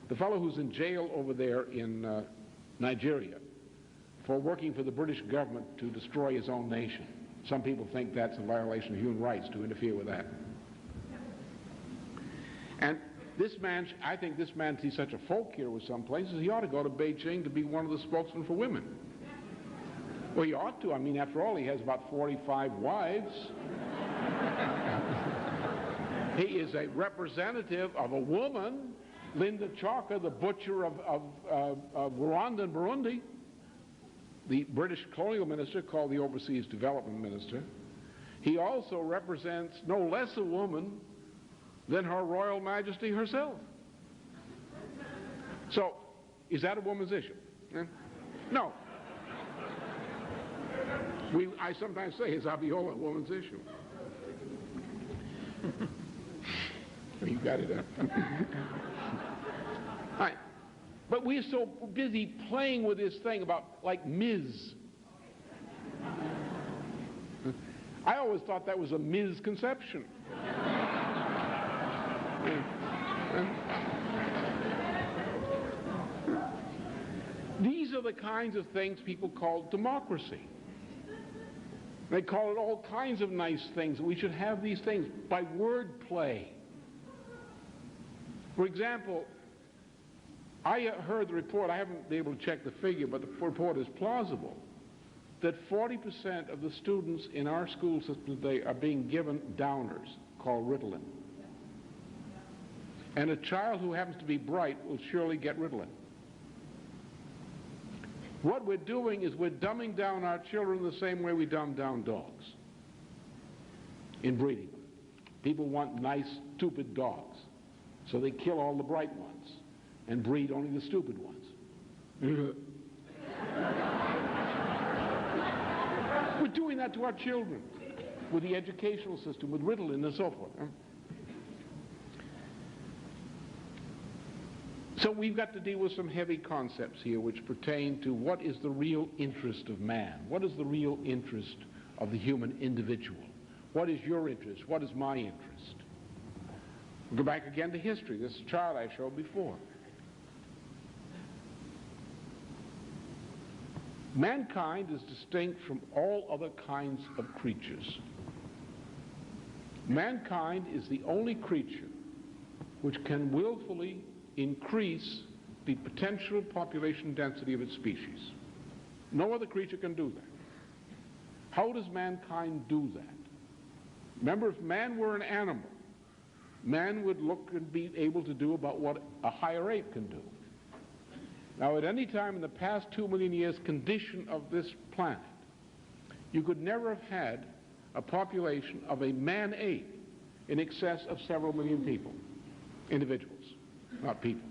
Speaker 1: the fellow who's in jail over there in Nigeria for working for the British government to destroy his own nation. Some people think that's a violation of human rights to interfere with that. And this man, I think this man sees such a folk hero with some places, he ought to go to Beijing to be one of the spokesmen for women. Well, he ought to. I mean, after all, he has about 45 wives. He is a representative of a woman, Linda Chaka, the butcher of Rwanda and Burundi. The British colonial minister, called the Overseas Development Minister. He also represents no less a woman than Her Royal Majesty herself. So, is that a woman's issue? No. I sometimes say, is Abiola a woman's issue? You got it, huh? All right. But we're so busy playing with this thing about, like, Ms. I always thought that was a misconception. These are the kinds of things people call democracy. They call it all kinds of nice things. We should have these things by word play. For example, I heard the report, I haven't been able to check the figure, but the report is plausible, that 40% of the students in our school system today are being given downers called Ritalin. And a child who happens to be bright will surely get Ritalin. What we're doing is we're dumbing down our children the same way we dumb down dogs in breeding them. People want nice, stupid dogs, so they kill all the bright ones and breed only the stupid ones. We're doing that to our children with the educational system, with Ritalin and so forth. So we've got to deal with some heavy concepts here which pertain to what is the real interest of man? What is the real interest of the human individual? What is your interest? What is my interest? We'll go back again to history, this chart I showed before. Mankind is distinct from all other kinds of creatures. Mankind is the only creature which can willfully increase the potential population density of its species. No other creature can do that. How does mankind do that? Remember, if man were an animal, man would look and be able to do about what a higher ape can do. Now, at any time in the past 2 million years condition of this planet, you could never have had a population of a man-ape in excess of several million people, individuals, not people.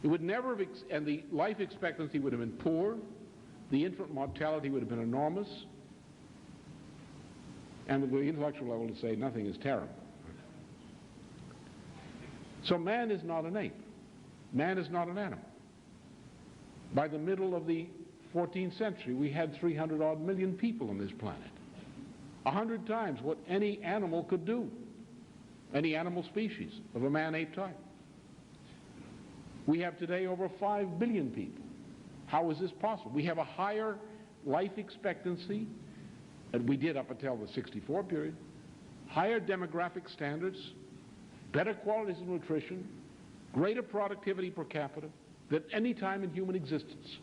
Speaker 1: It would never have, and the life expectancy would have been poor, the infant mortality would have been enormous, and at the intellectual level to say nothing is terrible. So man is not an ape. Man is not an animal. By the middle of the 14th century, we had 300-odd million people on this planet. 100 times what any animal could do, any animal species of a man-ape type. We have today over 5 billion people. How is this possible? We have a higher life expectancy than we did up until the 64 period, higher demographic standards, better qualities of nutrition, greater productivity per capita than any time in human existence,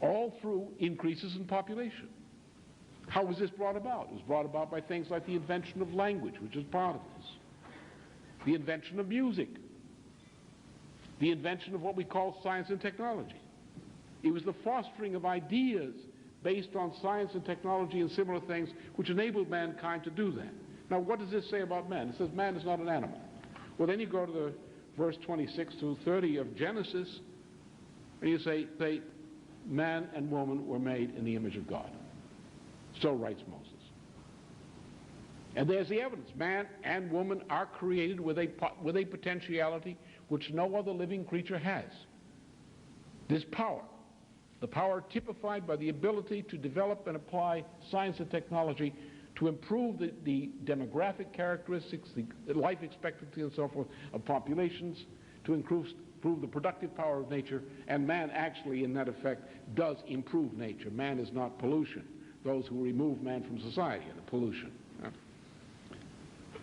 Speaker 1: all through increases in population. How was this brought about? It was brought about by things like the invention of language, which is part of this, the invention of music, the invention of what we call science and technology. It was the fostering of ideas based on science and technology and similar things which enabled mankind to do that. Now, what does this say about man? It says man is not an animal. Well, then you go to the verse 26 to 30 of Genesis, and you say man and woman were made in the image of God. So writes Moses. And there's the evidence. Man and woman are created with a potentiality which no other living creature has. This power, the power typified by the ability to develop and apply science and technology to improve the demographic characteristics, the life expectancy and so forth of populations, to improve the productive power of nature, and man actually in that effect does improve nature. Man is not pollution. Those who remove man from society are the pollution.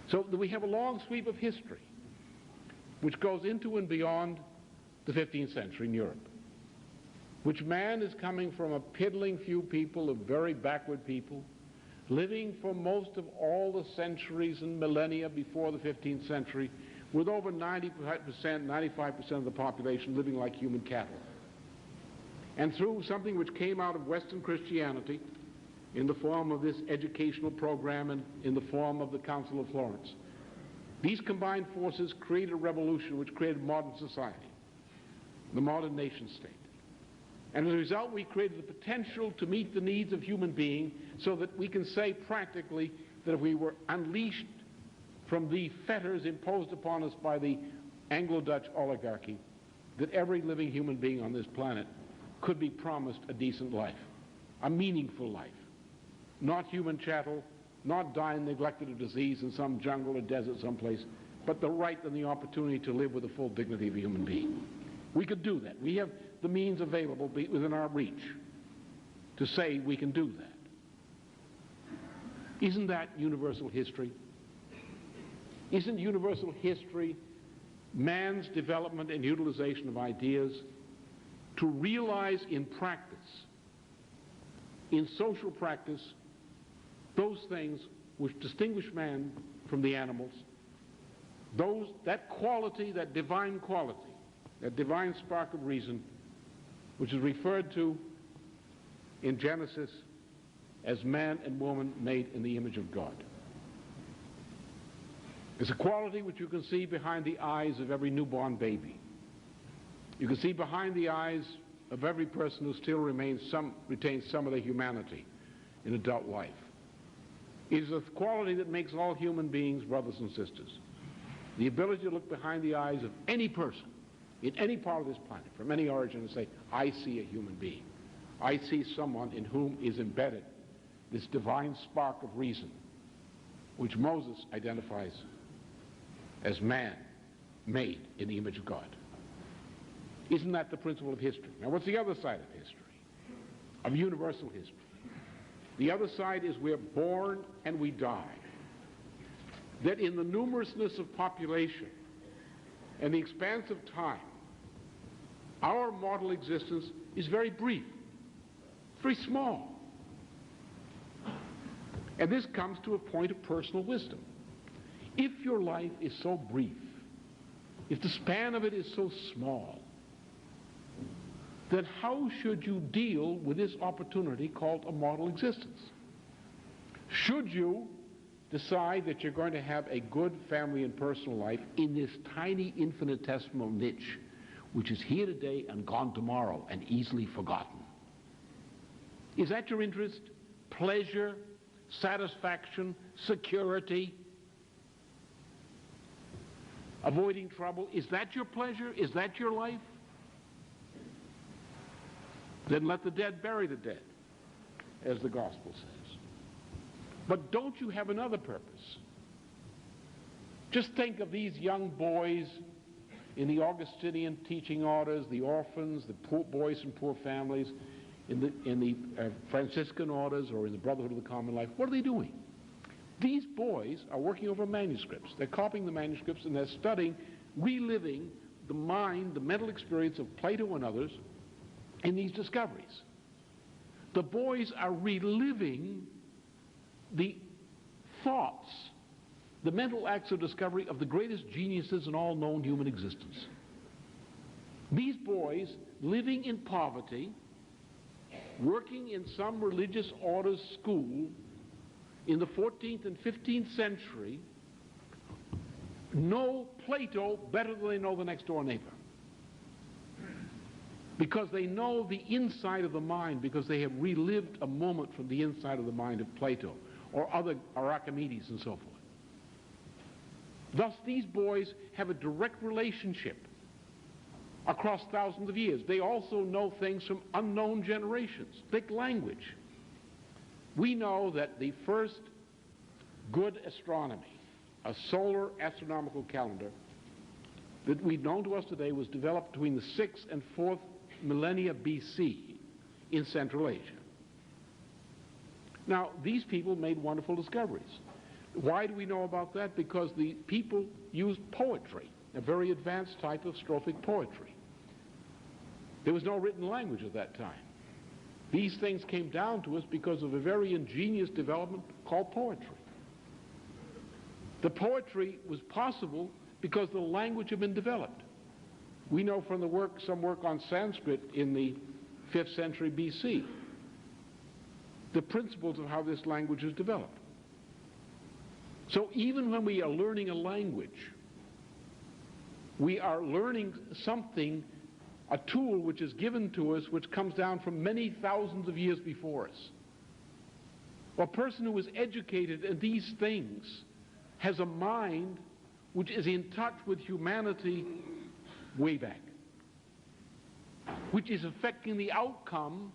Speaker 1: So we have a long sweep of history which goes into and beyond the 15th century in Europe, which man is coming from a piddling few people, of very backward people, living for most of all the centuries and millennia before the 15th century, with over 90%, 95% of the population living like human cattle. And through something which came out of Western Christianity in the form of this educational program and in the form of the Council of Florence, these combined forces created a revolution which created modern society, the modern nation state. And as a result, we created the potential to meet the needs of human beings, so that we can say practically that if we were unleashed from the fetters imposed upon us by the Anglo-Dutch oligarchy, that every living human being on this planet could be promised a decent life, a meaningful life, not human chattel, not dying neglected of disease in some jungle or desert someplace, but the right and the opportunity to live with the full dignity of a human being. We could do that. We have the means available within our reach to say we can do that. Isn't that universal history? Isn't universal history man's development and utilization of ideas to realize in practice, in social practice, those things which distinguish man from the animals, that quality, that divine spark of reason, which is referred to in Genesis as man and woman made in the image of God. It's a quality which you can see behind the eyes of every newborn baby. You can see behind the eyes of every person who still retains some of their humanity in adult life. It is a quality that makes all human beings brothers and sisters. The ability to look behind the eyes of any person in any part of this planet, from any origin, and say, I see a human being. I see someone in whom is embedded this divine spark of reason, which Moses identifies as man made in the image of God. Isn't that the principle of history? Now, what's the other side of history, of universal history? The other side is we're born and we die. That in the numerousness of population and the expanse of time, our mortal existence is very brief, very small. And this comes to a point of personal wisdom. If your life is so brief, if the span of it is so small, then how should you deal with this opportunity called a mortal existence? Should you decide that you're going to have a good family and personal life in this tiny infinitesimal niche which is here today and gone tomorrow and easily forgotten. Is that your interest? Pleasure, satisfaction, security, avoiding trouble? Is that your pleasure? Is that your life? Then let the dead bury the dead, as the gospel says. But don't you have another purpose? Just think of these young boys in the Augustinian teaching orders, the orphans, the poor boys from poor families, in the Franciscan orders or in the Brotherhood of the Common Life. What are they doing? These boys are working over manuscripts. They're copying the manuscripts and they're studying, reliving the mind, the mental experience of Plato and others in these discoveries. The boys are reliving the thoughts, the mental acts of discovery of the greatest geniuses in all known human existence. These boys, living in poverty, working in some religious order's school in the 14th and 15th century, know Plato better than they know the next door neighbor. Because they know the inside of the mind, because they have relived a moment from the inside of the mind of Plato or Archimedes and so forth. Thus, these boys have a direct relationship across thousands of years. They also know things from unknown generations. Think language. We know that the first good astronomy, a solar astronomical calendar that we've known to us today, was developed between the 6th and 4th millennia BC in Central Asia. Now, these people made wonderful discoveries. Why do we know about that? Because the people used poetry, a very advanced type of strophic poetry. There was no written language at that time. These things came down to us because of a very ingenious development called poetry. The poetry was possible because the language had been developed. We know from the work, some work on Sanskrit in the 5th century BC, the principles of how this language is developed. So even when we are learning a language, we are learning something, a tool which is given to us, which comes down from many thousands of years before us. A person who is educated in these things has a mind which is in touch with humanity way back, which is affecting the outcome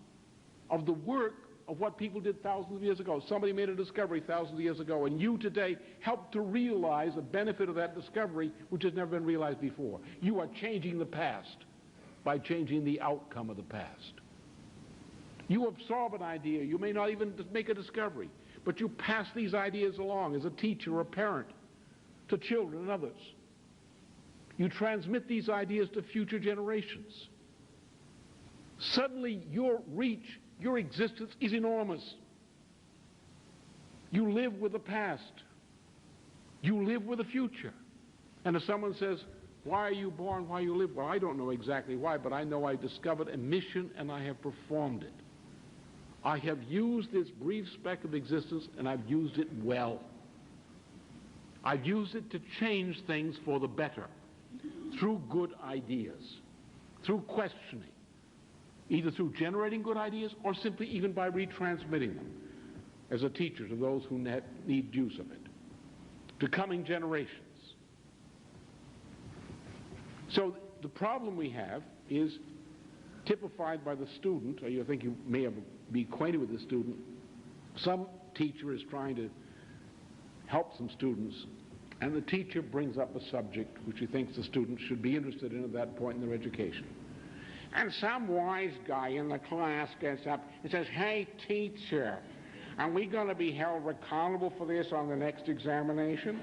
Speaker 1: of the work of what people did thousands of years ago. Somebody made a discovery thousands of years ago, and you today help to realize the benefit of that discovery, which has never been realized before. You are changing the past by changing the outcome of the past. You absorb an idea. You may not even make a discovery, but you pass these ideas along as a teacher or a parent to children and others. You transmit these ideas to future generations. Suddenly your reach, your existence is enormous. You live with the past. You live with the future. And if someone says, why are you born, why you live? Well, I don't know exactly why, but I know I discovered a mission and I have performed it. I have used this brief speck of existence and I've used it well. I've used it to change things for the better through good ideas, through questioning, either through generating good ideas or simply even by retransmitting them as a teacher to those who need use of it, to coming generations. So the problem we have is typified by the student, or you think you may be acquainted with the student. Some teacher is trying to help some students, and the teacher brings up a subject which he thinks the student should be interested in at that point in their education. And some wise guy in the class gets up and says, hey, teacher, are we going to be held accountable for this on the next examination?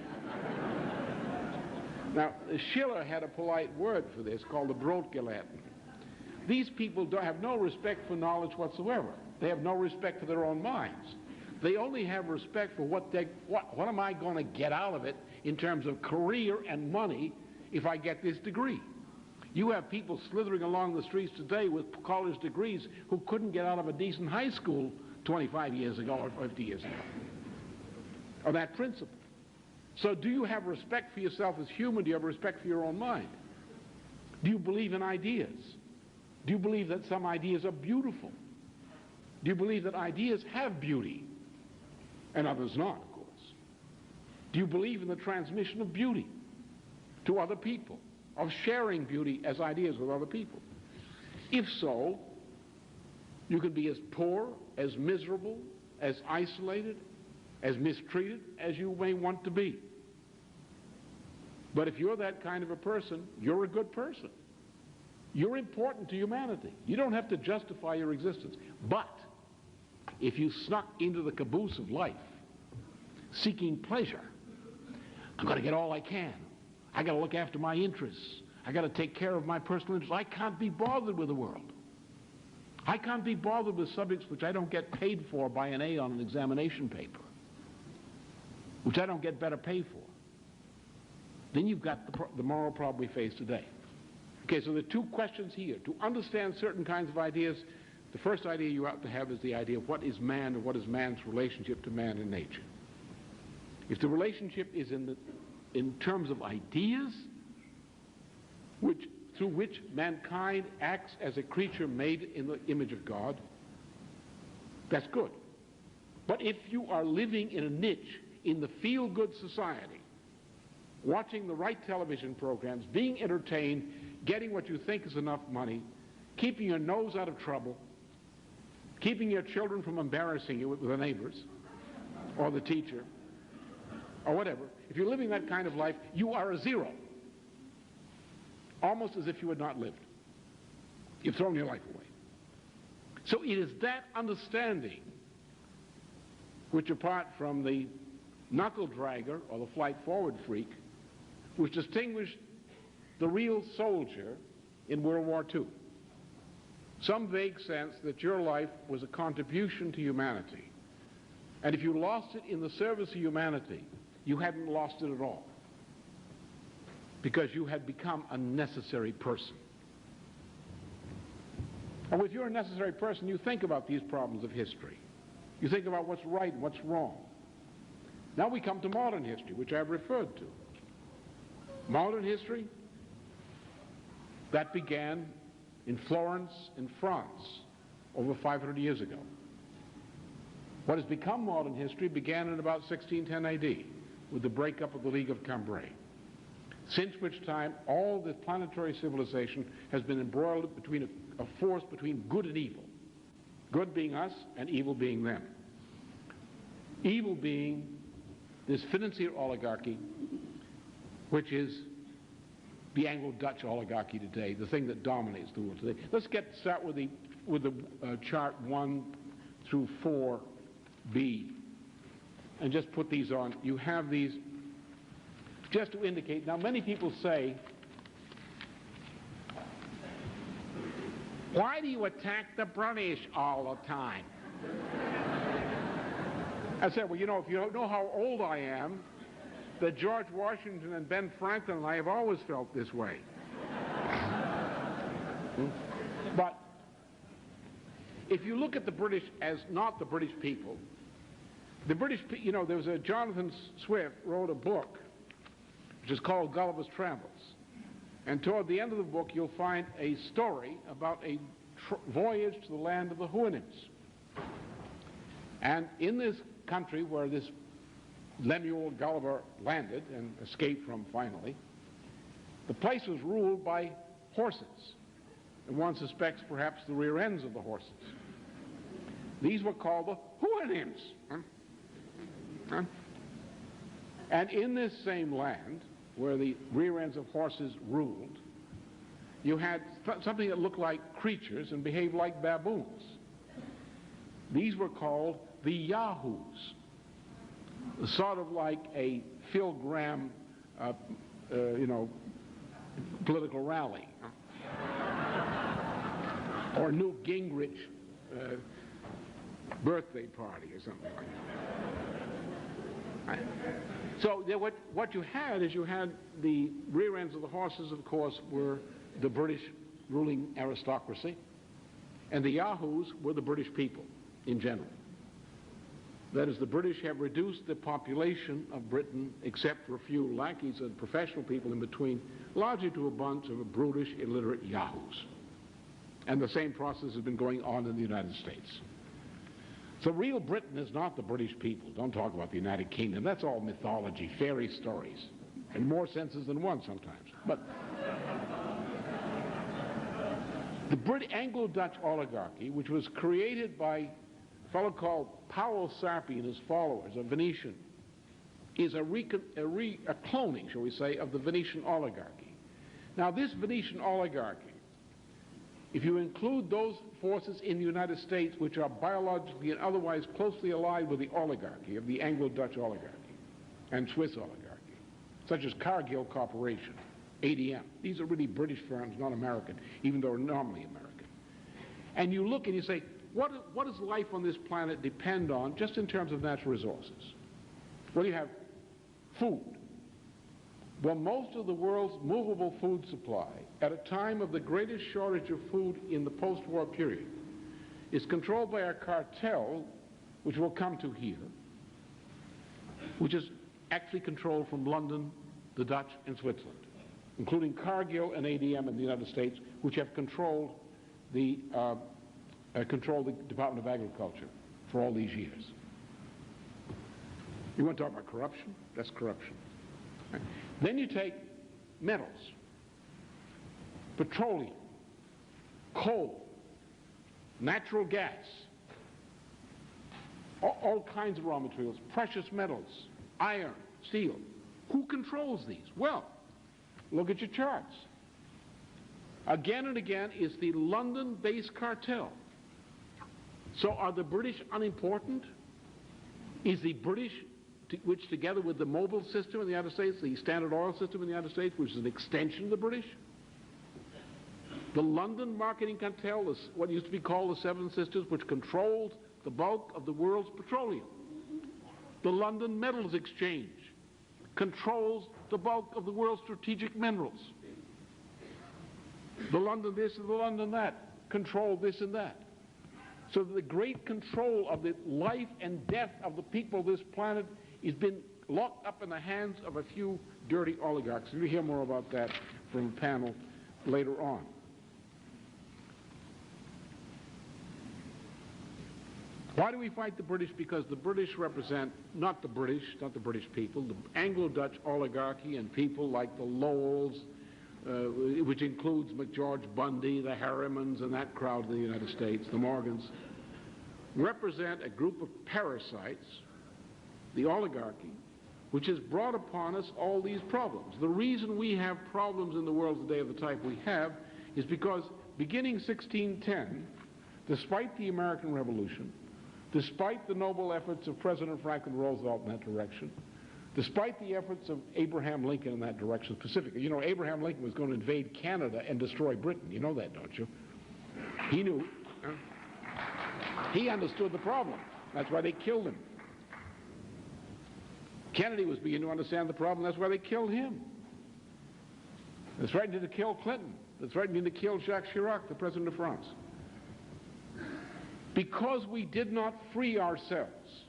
Speaker 1: Now, Schiller had a polite word for this called the Brotgelehrten. These people have no respect for knowledge whatsoever. They have no respect for their own minds. They only have respect for what am I going to get out of it in terms of career and money if I get this degree. You have people slithering along the streets today with college degrees who couldn't get out of a decent high school 25 years ago or 50 years ago. Or that principle. So do you have respect for yourself as human? Do you have respect for your own mind? Do you believe in ideas? Do you believe that some ideas are beautiful? Do you believe that ideas have beauty and others not, of course? Do you believe in the transmission of beauty to other people, of sharing beauty as ideas with other people? If so, you can be as poor, as miserable, as isolated, as mistreated as you may want to be. But if you're that kind of a person, you're a good person. You're important to humanity. You don't have to justify your existence. But if you snuck into the caboose of life seeking pleasure, I'm going to get all I can. I got to look after my interests. I got to take care of my personal interests. I can't be bothered with the world. I can't be bothered with subjects which I don't get paid for by an A on an examination paper, which I don't get better pay for. Then you've got the moral problem we face today. Okay, so there are two questions here. To understand certain kinds of ideas, the first idea you ought to have is the idea of what is man and what is man's relationship to man and nature. If the relationship is in terms of ideas, through which mankind acts as a creature made in the image of God, that's good. But if you are living in a niche in the feel-good society, watching the right television programs, being entertained, getting what you think is enough money, keeping your nose out of trouble, keeping your children from embarrassing you with the neighbors or the teacher or whatever, if you're living that kind of life, you are a zero. Almost as if you had not lived. You've thrown your life away. So it is that understanding which, apart from the knuckle dragger or the flight forward freak, which distinguished the real soldier in World War II. Some vague sense that your life was a contribution to humanity. And if you lost it in the service of humanity, you hadn't lost it at all, because you had become a necessary person. And if you're a necessary person, you think about these problems of history. You think about what's right and what's wrong. Now we come to modern history, which I've referred to. Modern history, that began in Florence, in France, over 500 years ago. What has become modern history began in about 1610 AD, with the breakup of the League of Cambrai, since which time all the planetary civilization has been embroiled between a force between good and evil. Good being us and evil being them. Evil being this financier oligarchy, which is the Anglo-Dutch oligarchy today, the thing that dominates the world today. Let's start with the chart 1 through 4b, and just put these on. You have these just to indicate. Now, many people say, why do you attack the British all the time? I said, well, you know, if you know how old I am, that George Washington and Ben Franklin and I have always felt this way. But if you look at the British as not the British people, the British, you know, there was Jonathan Swift wrote a book which is called Gulliver's Travels. And toward the end of the book, you'll find a story about a voyage to the land of the Houyhnhnms. And in this country where this Lemuel Gulliver landed and escaped from finally, the place was ruled by horses. And one suspects perhaps the rear ends of the horses. These were called the Houyhnhnms. And in this same land, where the rear ends of horses ruled, you had something that looked like creatures and behaved like baboons. These were called the Yahoos, sort of like a Phil Graham, political rally, or Newt Gingrich birthday party or something like that. Right? So what you had is you had the rear ends of the horses, of course, were the British ruling aristocracy, and the Yahoos were the British people in general. That is, the British have reduced the population of Britain, except for a few lackeys and professional people in between, largely to a bunch of brutish, illiterate yahoos. And the same process has been going on in the United States. So real Britain is not the British people. Don't talk about the United Kingdom. That's all mythology, fairy stories, in more senses than one sometimes. But the Anglo-Dutch oligarchy, which was created by a fellow called Paolo Sarpi and his followers, a Venetian, is a cloning, shall we say, of the Venetian oligarchy. Now, this Venetian oligarchy, if you include those forces in the United States which are biologically and otherwise closely allied with the oligarchy of the Anglo-Dutch oligarchy and Swiss oligarchy, such as Cargill Corporation, ADM. These are really British firms, not American, even though they're nominally American. And you look and you say, what does life on this planet depend on just in terms of natural resources? Well, you have food. Well, most of the world's movable food supply, at a time of the greatest shortage of food in the post-war period, is controlled by a cartel, which we'll come to here, which is actually controlled from London, the Dutch, and Switzerland, including Cargill and ADM in the United States, which have controlled the Department of Agriculture for all these years. You want to talk about corruption? That's corruption. Right. Then you take metals, petroleum, coal, natural gas, all kinds of raw materials, precious metals, iron, steel. Who controls these? Well, look at your charts. Again and again, it's the London-based cartel. So are the British unimportant? Is the British, which together with the Mobil system in the United States, the Standard Oil system in the United States, which is an extension of the British, the London marketing cartel is what used to be called the Seven Sisters, which controls the bulk of the world's petroleum. The London Metals Exchange controls the bulk of the world's strategic minerals. The London this and the London that control this and that. So the great control of the life and death of the people of this planet has been locked up in the hands of a few dirty oligarchs. You'll hear more about that from a panel later on. Why do we fight the British? Because the British represent not the British people, the Anglo-Dutch oligarchy and people like the Lowells, which includes McGeorge Bundy, the Harrimans, and that crowd in the United States, the Morgans, represent a group of parasites, the oligarchy, which has brought upon us all these problems. The reason we have problems in the world today of the type we have is because beginning 1610, despite the American Revolution, despite the noble efforts of President Franklin Roosevelt in that direction, despite the efforts of Abraham Lincoln in that direction specifically. You know, Abraham Lincoln was going to invade Canada and destroy Britain. You know that, don't you? He knew. He understood the problem. That's why they killed him. Kennedy was beginning to understand the problem. That's why they killed him. They threatened to kill Clinton. They threatened to kill Jacques Chirac, the president of France. Because we did not free ourselves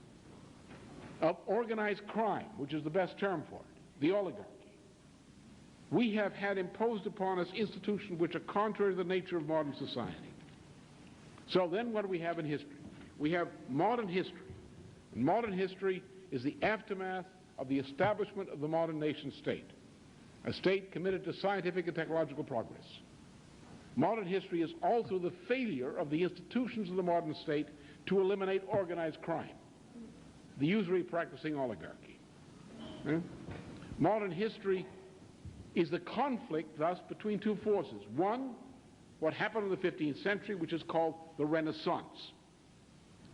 Speaker 1: of organized crime, which is the best term for it, the oligarchy, we have had imposed upon us institutions which are contrary to the nature of modern society. So then what do we have in history? We have modern history. And modern history is the aftermath of the establishment of the modern nation state, a state committed to scientific and technological progress. Modern history is also the failure of the institutions of the modern state to eliminate organized crime, the usury practicing oligarchy. Modern history is the conflict, thus, between two forces. One, what happened in the 15th century, which is called the Renaissance,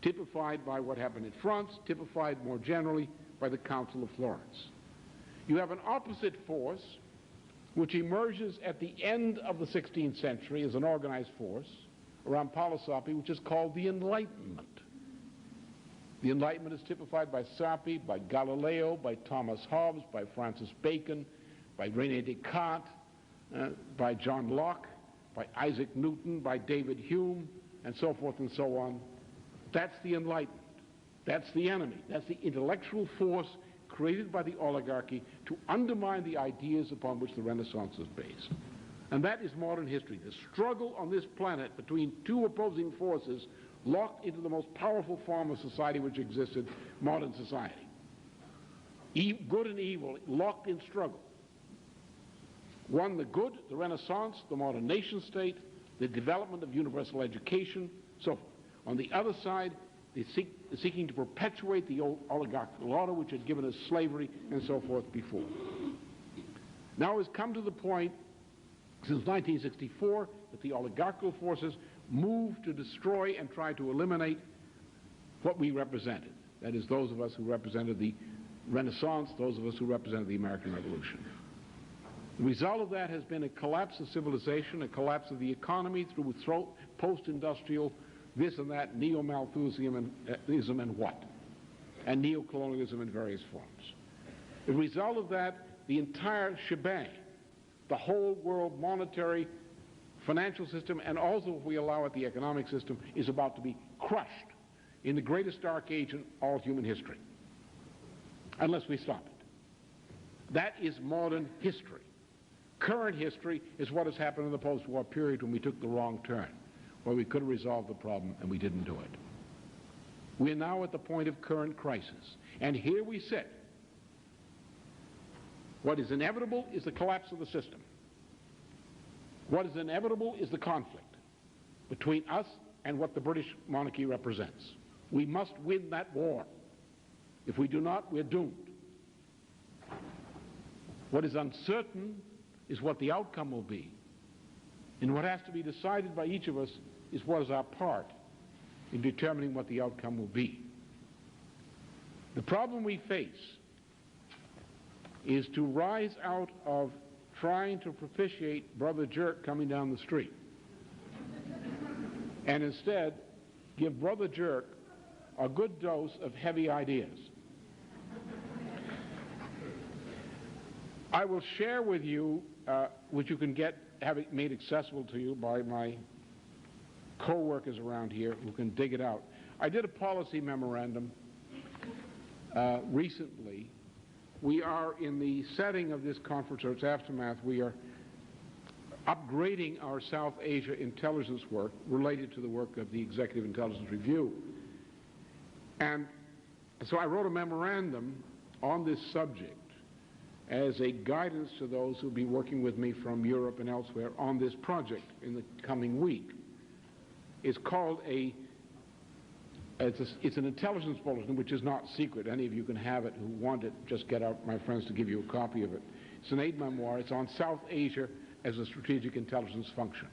Speaker 1: typified by what happened in France, typified more generally by the Council of Florence. You have an opposite force which emerges at the end of the 16th century as an organized force around Paolo Sarpi, which is called the Enlightenment. The Enlightenment is typified by Sarpi, by Galileo, by Thomas Hobbes, by Francis Bacon, by René Descartes, by John Locke, by Isaac Newton, by David Hume, and so forth and so on. That's the Enlightenment. That's the enemy. That's the intellectual force created by the oligarchy to undermine the ideas upon which the Renaissance is based. And that is modern history. The struggle on this planet between two opposing forces locked into the most powerful form of society which existed, modern society. Good and evil locked in struggle. One, the good, the Renaissance, the modern nation state, the development of universal education, so forth. On the other side, seeking to perpetuate the old oligarchical order which had given us slavery and so forth before. Now it's come to the point, since 1964, that the oligarchical forces moved to destroy and try to eliminate what we represented. That is, those of us who represented the Renaissance, those of us who represented the American Revolution. The result of that has been a collapse of civilization, a collapse of the economy through post-industrial this and that, neo-Malthusianism and what? And neo-colonialism in various forms. The result of that, the entire shebang, the whole world monetary, financial system, and also, if we allow it, the economic system, is about to be crushed in the greatest dark age in all human history, unless we stop it. That is modern history. Current history is what has happened in the post-war period when we took the wrong turn, where we could have resolved the problem and we didn't do it. We are now at the point of current crisis, and here we sit. What is inevitable is the collapse of the system. What is inevitable is the conflict between us and what the British monarchy represents. We must win that war. If we do not, we're doomed. What is uncertain is what the outcome will be. And what has to be decided by each of us is what is our part in determining what the outcome will be. The problem we face is to rise out of trying to propitiate Brother Jerk coming down the street and instead give Brother Jerk a good dose of heavy ideas. I will share with you, which you can get, have it made accessible to you by my co-workers around here who can dig it out. I did a policy memorandum recently. We are in the setting of this conference or its aftermath. We are upgrading our South Asia intelligence work related to the work of the Executive Intelligence Review. And so I wrote a memorandum on this subject as a guidance to those who will be working with me from Europe and elsewhere on this project in the coming week. It's called it's an intelligence bulletin which is not secret. Any of you can have it who want it. Just get out my friends to give you a copy of it. It's an 8 memoir. It's on South Asia as a strategic intelligence function.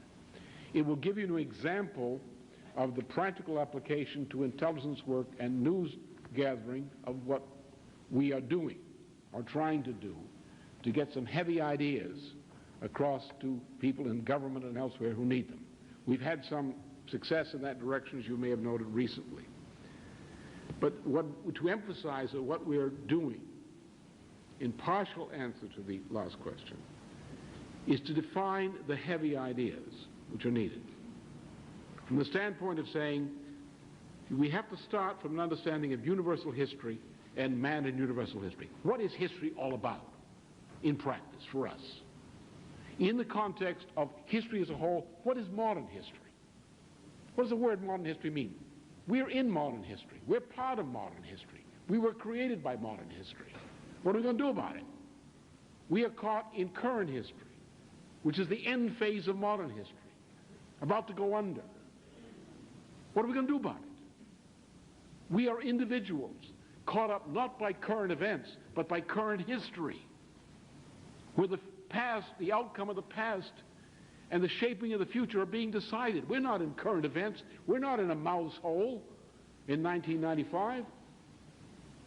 Speaker 1: It will give you an example of the practical application to intelligence work and news gathering of what we are doing or trying to do to get some heavy ideas across to people in government and elsewhere who need them. We've had some success in that direction, as you may have noted recently. But to emphasize what we are doing, in partial answer to the last question, is to define the heavy ideas which are needed. From the standpoint of saying, we have to start from an understanding of universal history and man in universal history. What is history all about in practice for us? In the context of history as a whole, what is modern history? What does the word modern history mean? We're in modern history. We're part of modern history. We were created by modern history. What are we going to do about it? We are caught in current history, which is the end phase of modern history, about to go under. What are we going to do about it? We are individuals caught up not by current events, but by current history, where the past, the outcome of the past, and the shaping of the future are being decided. We're not in current events. We're not in a mouse hole in 1995.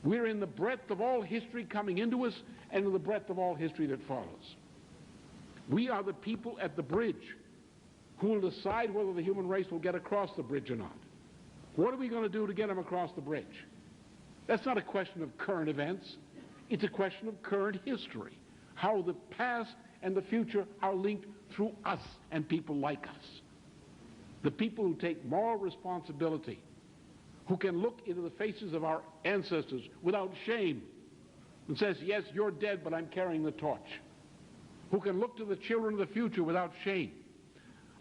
Speaker 1: We're in the breadth of all history coming into us and in the breadth of all history that follows. We are the people at the bridge who will decide whether the human race will get across the bridge or not. What are we going to do to get them across the bridge? That's not a question of current events. It's a question of current history, how the past and the future are linked through us and people like us. The people who take moral responsibility who can look into the faces of our ancestors without shame and says, yes, you're dead, but I'm carrying the torch. Who can look to the children of the future without shame.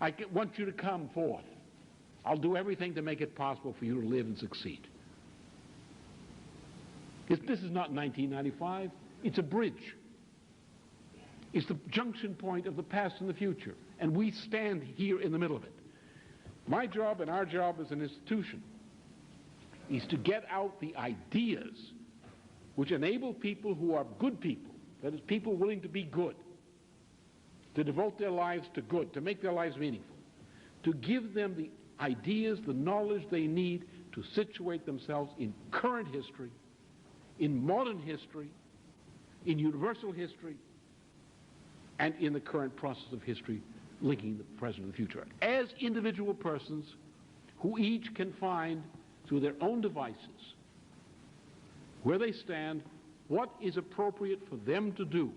Speaker 1: I want you to come forth. I'll do everything to make it possible for you to live and succeed. This is not 1995. It's a bridge. It's the junction point of the past and the future. And we stand here in the middle of it. My job and our job as an institution is to get out the ideas which enable people who are good people, that is, people willing to be good, to devote their lives to good, to make their lives meaningful, to give them the ideas, the knowledge they need to situate themselves in current history, in modern history, in universal history, and in the current process of history linking the present and the future. As individual persons who each can find through their own devices where they stand, what is appropriate for them to do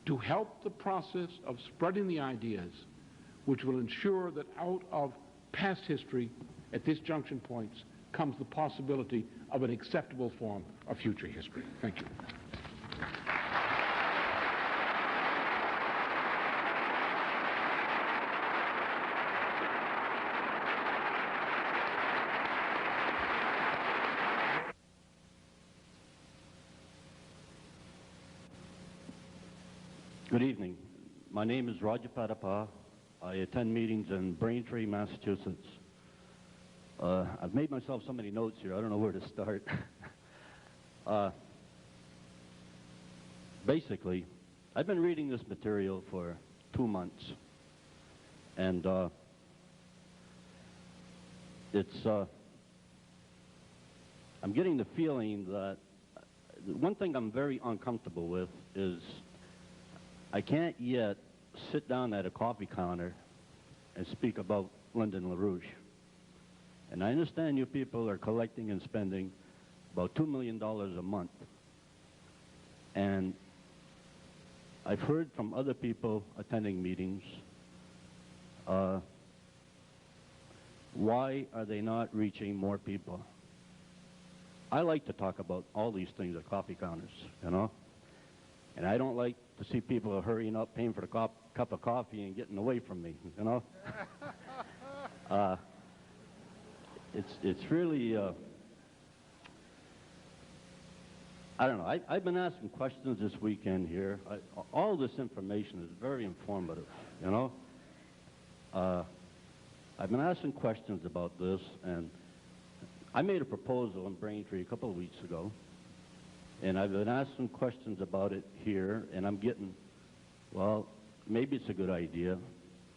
Speaker 1: to help the process of spreading the ideas which will ensure that out of past history at this junction points comes the possibility of an acceptable form of future history. Thank you.
Speaker 2: Good evening. My name is Roger Patapa. I attend meetings in Braintree, Massachusetts. I've made myself so many notes here, I don't know where to start. Basically, I've been reading this material for 2 months, and I'm getting the feeling that one thing I'm very uncomfortable with is I can't yet sit down at a coffee counter and speak about Lyndon LaRouche. And I understand you people are collecting and spending about $2 million a month. And I've heard from other people attending meetings, why are they not reaching more people? I like to talk about all these things at coffee counters, you know? And I don't like to see people hurrying up, paying for the cup of coffee and getting away from me, you know? It's really, I don't know. I've been asking questions this weekend here. All this information is very informative, you know? I've been asking questions about this, and I made a proposal in Braintree a couple of weeks ago, and I've been asking questions about it here, and I'm getting, well, maybe it's a good idea.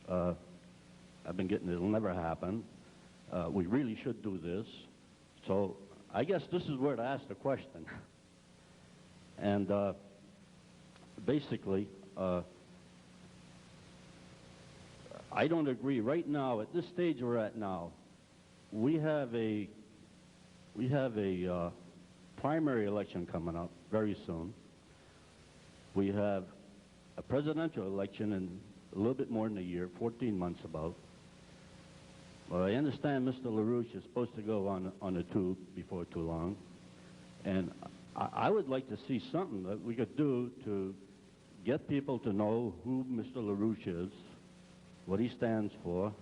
Speaker 2: I've been getting, it'll never happen. We really should do this. So I guess this is where to ask the question. And basically, I don't agree. Right now, at this stage we're at now, we have a primary election coming up very soon. We have a presidential election in a little bit more than a year, 14 months about. Well, I understand Mr. LaRouche is supposed to go on a tube before too long, and I would like to see something that we could do to get people to know who Mr. LaRouche is, what he stands for,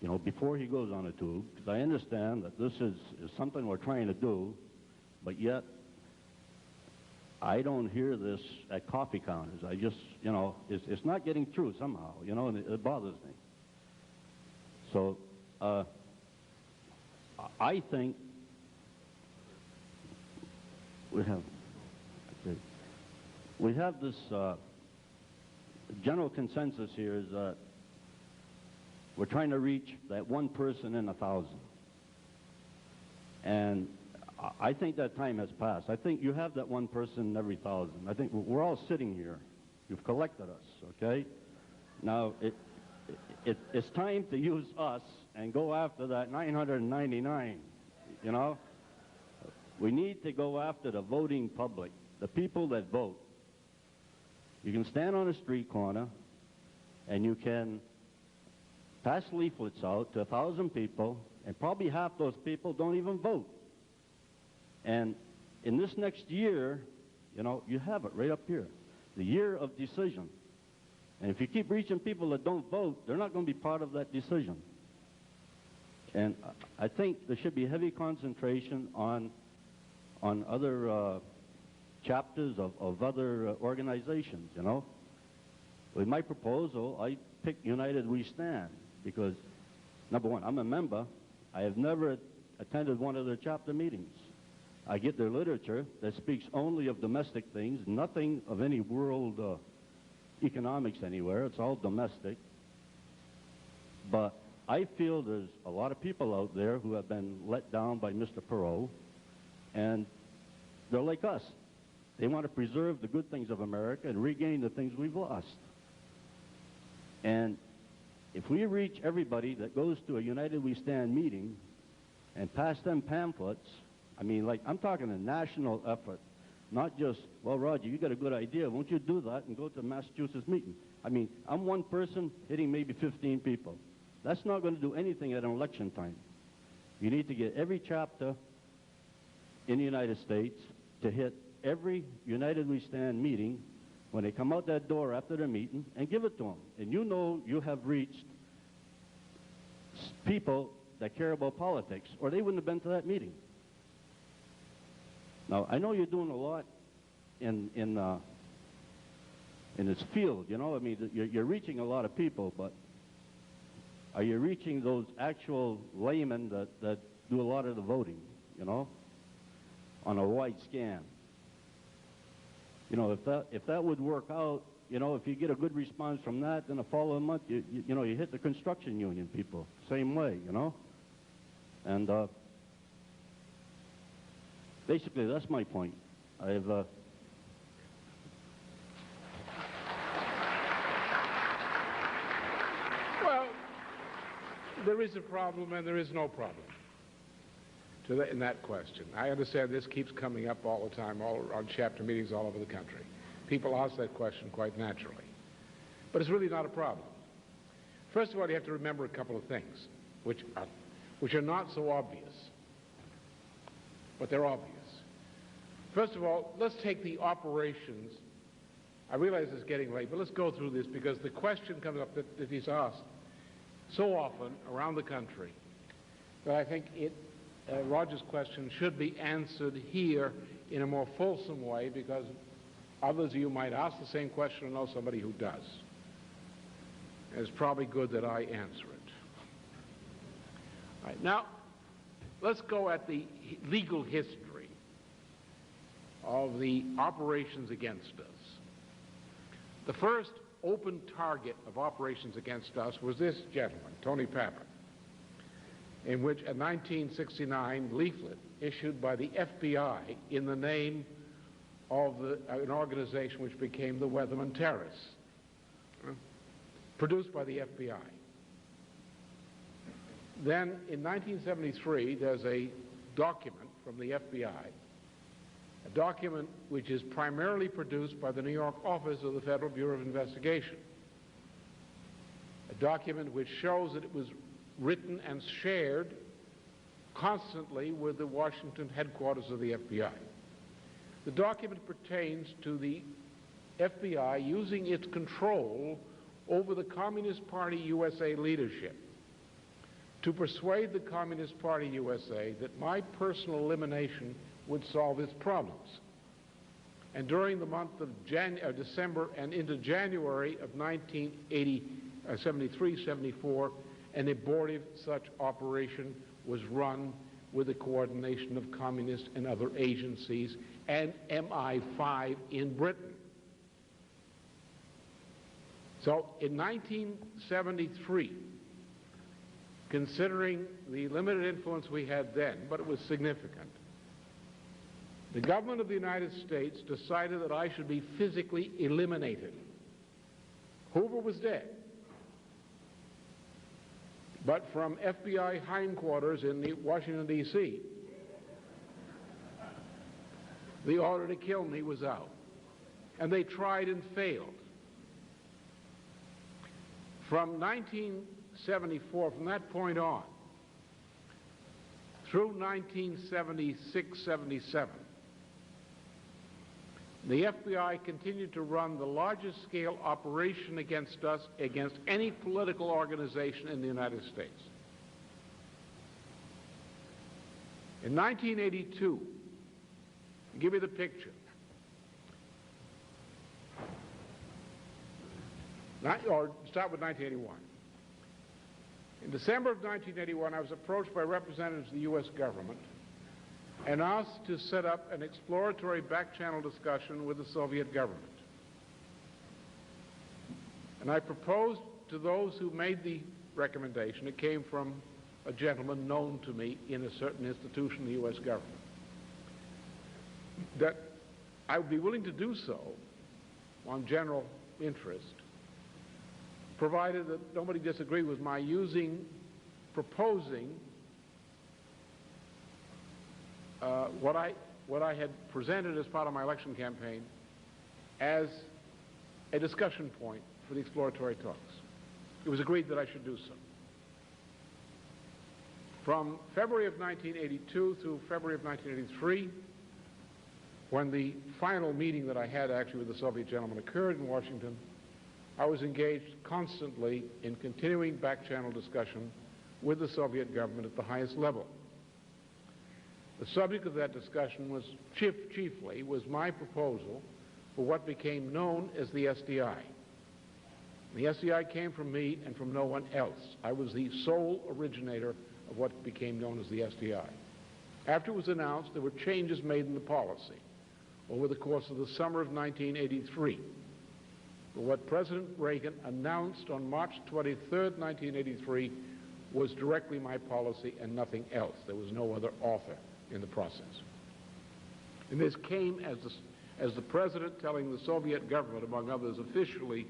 Speaker 2: you know, before he goes on a tube, because I understand that this is something we're trying to do, but yet I don't hear this at coffee counters. I just, you know, it's not getting through somehow, you know, and it bothers me. So I think we have this general consensus here is that we're trying to reach that one person in 1,000. And I think that time has passed. I think you have that one person in every 1,000. I think we're all sitting here. You've collected us, okay? Now, it's time to use us and go after that 999, you know? We need to go after the voting public, the people that vote. You can stand on a street corner and you can pass leaflets out to 1,000 people and probably half those people don't even vote. And in this next year, you know, you have it right up here, the year of decision. And if you keep reaching people that don't vote, they're not going to be part of that decision. And I think there should be heavy concentration on other chapters of other organizations, you know. With my proposal, I picked United We Stand because, number one, I'm a member. I have never attended one of their chapter meetings. I get their literature that speaks only of domestic things, nothing of any world economics anywhere. It's all domestic. But I feel there's a lot of people out there who have been let down by Mr. Perot, and they're like us. They want to preserve the good things of America and regain the things we've lost. And if we reach everybody that goes to a United We Stand meeting and pass them pamphlets, I mean, like, I'm talking a national effort, not just, well, Roger, you got a good idea. Won't you do that and go to a Massachusetts meeting? I mean, I'm one person hitting maybe 15 people. That's not going to do anything at an election time. You need to get every chapter in the United States to hit every United We Stand meeting when they come out that door after their meeting and give it to them. And you know you have reached people that care about politics, or they wouldn't have been to that meeting. Now, I know you're doing a lot in this field, you know. I mean, you're reaching a lot of people, but are you reaching those actual laymen that do a lot of the voting, you know, on a wide scan? You know, if that would work out, you know, if you get a good response from that, then the following month, you know, you hit the construction union people, same way, you know. And basically, that's my point. I've
Speaker 1: Well, there is a problem and there is no problem in that question. I understand this keeps coming up all the time, all around chapter meetings all over the country. People ask that question quite naturally. But it's really not a problem. First of all, you have to remember a couple of things, which are not so obvious, but they're obvious. First of all, let's take the operations. I realize it's getting late, but let's go through this because the question comes up that is asked so often around the country that I think Roger's question should be answered here in a more fulsome way because others of you might ask the same question and know somebody who does. And it's probably good that I answer it. All right, now, let's go at the legal history of the operations against us. The first open target of operations against us was this gentleman, Tony Pappan, in which a 1969 leaflet issued by the FBI in the name of an organization which became the Weatherman Terrorists, produced by the FBI. Then in 1973, there's a document from the FBI, a document which is primarily produced by the New York office of the Federal Bureau of Investigation, a document which shows that it was written and shared constantly with the Washington headquarters of the FBI. The document pertains to the FBI using its control over the Communist Party USA leadership to persuade the Communist Party USA that my personal elimination would solve its problems. And during the month of December and into January of 1973-74, an abortive such operation was run with the coordination of communist and other agencies and MI5 in Britain. So in 1973, considering the limited influence we had then, but it was significant, the government of the United States decided that I should be physically eliminated. Hoover was dead. But from FBI hindquarters in Washington, D.C., the order to kill me was out. And they tried and failed. From 1974, from that point on, through 1976-77, the FBI continued to run the largest scale operation against us, against any political organization in the United States. In 1982, I'll give you the picture. Or start with 1981. In December of 1981, I was approached by representatives of the U.S. government and asked to set up an exploratory back-channel discussion with the Soviet government. And I proposed to those who made the recommendation, it came from a gentleman known to me in a certain institution in the U.S. government, that I would be willing to do so on general interest, provided that nobody disagreed with my proposing what I had presented as part of my election campaign as a discussion point for the exploratory talks. It was agreed that I should do so. From February of 1982 through February of 1983, when the final meeting that I had actually with the Soviet gentleman occurred in Washington, I was engaged constantly in continuing back-channel discussion with the Soviet government at the highest level. The subject of that discussion was chiefly my proposal for what became known as the SDI. The SDI came from me and from no one else. I was the sole originator of what became known as the SDI. After it was announced, there were changes made in the policy over the course of the summer of 1983. But what President Reagan announced on March 23rd, 1983 was directly my policy and nothing else. There was no other author in the process. And this came as the President telling the Soviet government, among others, officially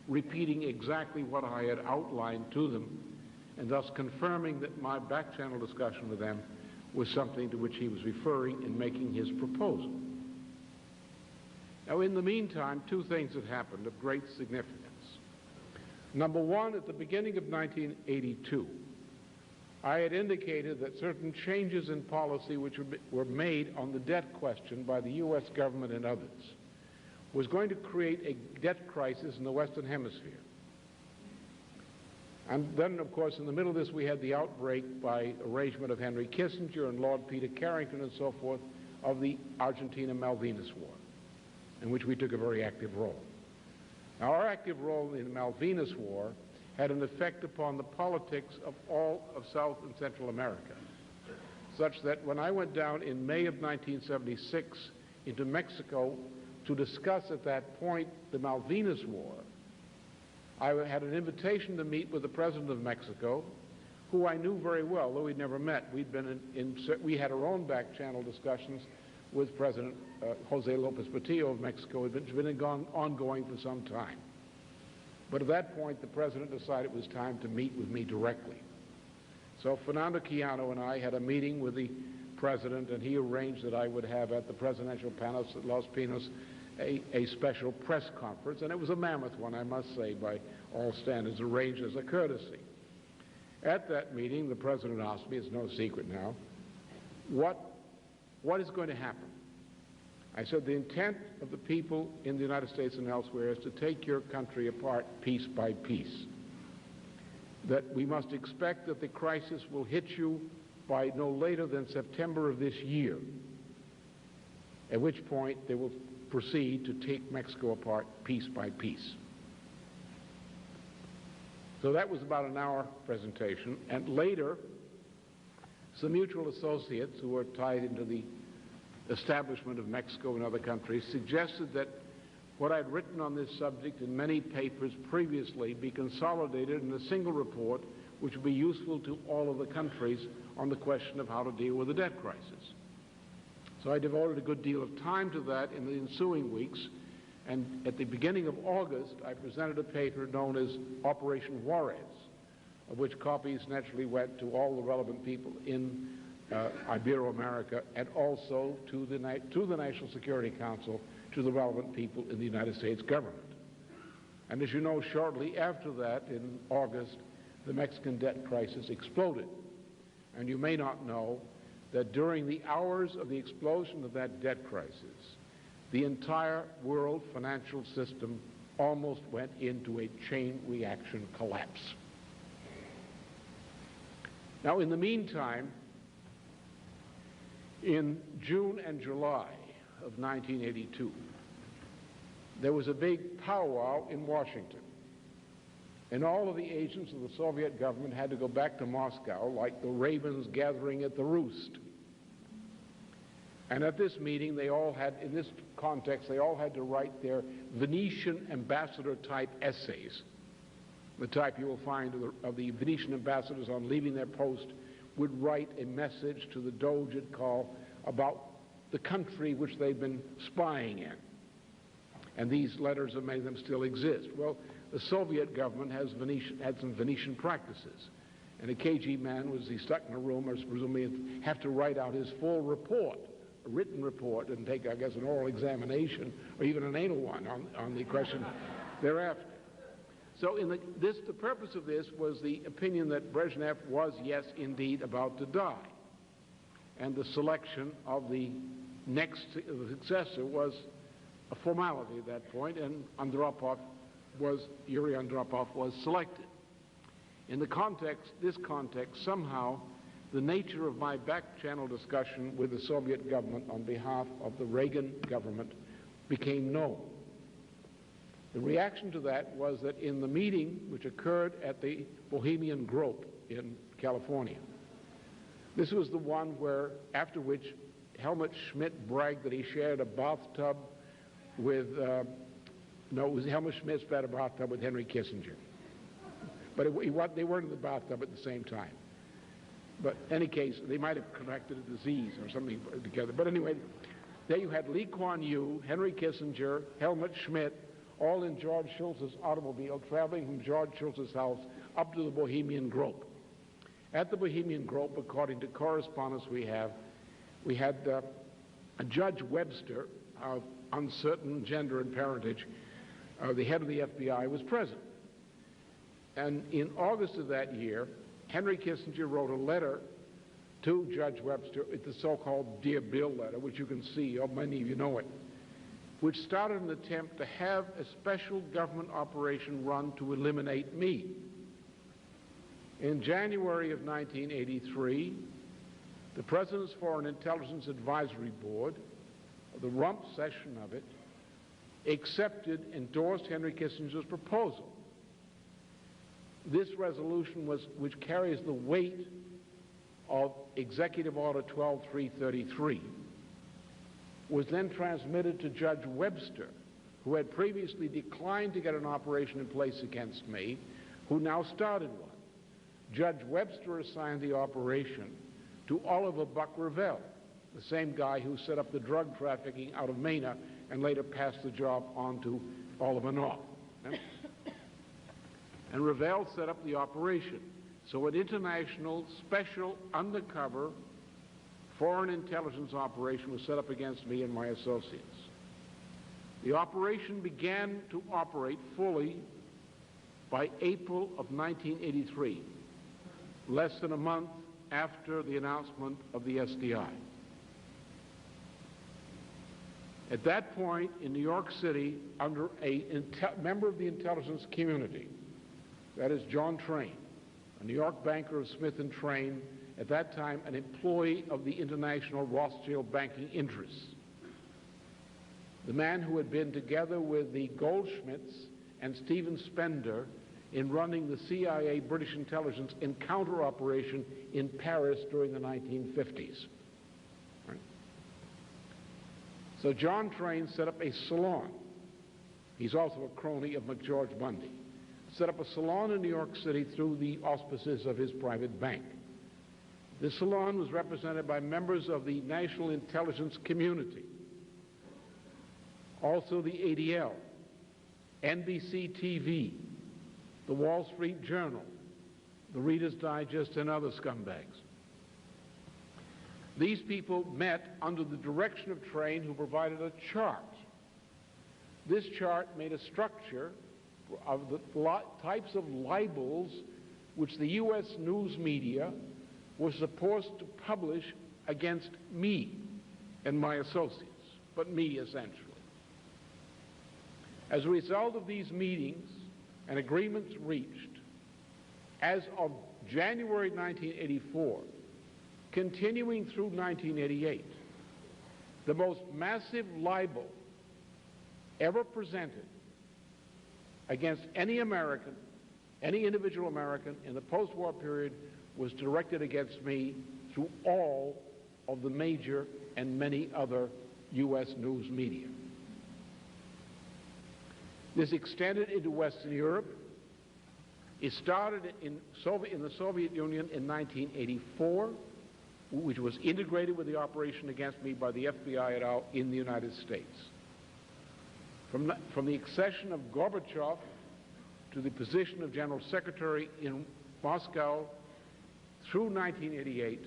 Speaker 1: repeating exactly what I had outlined to them, and thus confirming that my back-channel discussion with them was something to which he was referring in making his proposal. Now, in the meantime, two things had happened of great significance. Number one, at the beginning of 1982, I had indicated that certain changes in policy which were made on the debt question by the U.S. government and others was going to create a debt crisis in the Western Hemisphere. And then, of course, in the middle of this, we had the outbreak by arrangement of Henry Kissinger and Lord Peter Carrington and so forth of the Argentina-Malvinas War, in which we took a very active role. Now, our active role in the Malvinas War had an effect upon the politics of all of South and Central America, such that when I went down in May of 1976 into Mexico to discuss at that point the Malvinas War, I had an invitation to meet with the President of Mexico, who I knew very well, though we'd never met. We had our own back-channel discussions with President Jose Lopez Portillo of Mexico, which had been ongoing for some time. But at that point, the President decided it was time to meet with me directly. So Fernando Quijano and I had a meeting with the President, and he arranged that I would have at the Presidential Palace at Los Pinos a special press conference, and it was a mammoth one, I must say, by all standards, arranged as a courtesy. At that meeting, the President asked me, it's no secret now, what is going to happen? I said, the intent of the people in the United States and elsewhere is to take your country apart piece by piece. That we must expect that the crisis will hit you by no later than September of this year, at which point they will proceed to take Mexico apart piece by piece. So that was about an hour presentation, and later some mutual associates who were tied into the establishment of Mexico and other countries suggested that what I'd written on this subject in many papers previously be consolidated in a single report which would be useful to all of the countries on the question of how to deal with the debt crisis. So I devoted a good deal of time to that in the ensuing weeks, and at the beginning of August, I presented a paper known as Operation Juarez, of which copies naturally went to all the relevant people in Ibero-America, and also to the National Security Council, to the relevant people in the United States government. And as you know, shortly after that, in August, the Mexican debt crisis exploded. And you may not know that during the hours of the explosion of that debt crisis, the entire world financial system almost went into a chain reaction collapse. Now, in the meantime, in June and July of 1982, there was a big powwow in Washington. And all of the agents of the Soviet government had to go back to Moscow like the ravens gathering at the roost. And at this meeting, they all had, in this context, they all had to write their Venetian ambassador-type essays. The type you will find of the Venetian ambassadors on leaving their post would write a message to the Doge at call about the country which they'd been spying in. And these letters, many of them still exist. Well, the Soviet government had some Venetian practices. And a KG man was stuck in a room, or presumably have to write out his full report, a written report, and take, I guess, an oral examination, or even an anal one on the question thereafter. So the purpose of this was the opinion that Brezhnev was, yes, indeed, about to die. And the selection of the next successor was a formality at that point, and Yuri Andropov was selected. In this context, somehow, the nature of my back-channel discussion with the Soviet government on behalf of the Reagan government became known. The reaction to that was that in the meeting which occurred at the Bohemian Grove in California, this was the one where, after which Helmut Schmidt bragged that he shared a bathtub with, no, it was Helmut Schmidt shared a bathtub with Henry Kissinger. But they weren't in the bathtub at the same time. But in any case, they might have contracted a disease or something together. But anyway, there you had Lee Kuan Yew, Henry Kissinger, Helmut Schmidt, all in George Shultz's automobile, traveling from George Shultz's house up to the Bohemian Grove. At the Bohemian Grove, according to correspondence we had a Judge Webster of uncertain gender and parentage, the head of the FBI, was present. And in August of that year, Henry Kissinger wrote a letter to Judge Webster, it's the so-called Dear Bill letter, which you can see, many of you know it, which started an attempt to have a special government operation run to eliminate me. In January of 1983, the President's Foreign Intelligence Advisory Board, the rump session of it, endorsed Henry Kissinger's proposal. This resolution, which carries the weight of Executive Order 12333, was then transmitted to Judge Webster, who had previously declined to get an operation in place against me, who now started one. Judge Webster assigned the operation to Oliver Buck Revelle, the same guy who set up the drug trafficking out of Mena and later passed the job on to Oliver North. And Revelle set up the operation. So an international, special, undercover foreign intelligence operation was set up against me and my associates. The operation began to operate fully by April of 1983, less than a month after the announcement of the SDI. At that point in New York City, under a member of the intelligence community, that is John Train, a New York banker of Smith & Train, at that time an employee of the international Rothschild banking interests. The man who had been together with the Goldschmidts and Stephen Spender in running the CIA British intelligence encounter operation in Paris during the 1950s. Right? So John Train set up a salon. He's also a crony of McGeorge Bundy. Set up a salon in New York City through the auspices of his private bank. This salon was represented by members of the national intelligence community, also the ADL, NBC TV, the Wall Street Journal, the Reader's Digest, and other scumbags. These people met under the direction of Train, who provided a chart. This chart made a structure of the types of libels which the U.S. news media was supposed to publish against me and my associates, but me essentially. As a result of these meetings and agreements reached, as of January 1984, continuing through 1988, the most massive libel ever presented against any American, any individual American in the post-war period was directed against me through all of the major and many other U.S. news media. This extended into Western Europe. It started in the Soviet Union in 1984, which was integrated with the operation against me by the FBI in the United States. From the accession of Gorbachev to the position of General Secretary in Moscow through 1988,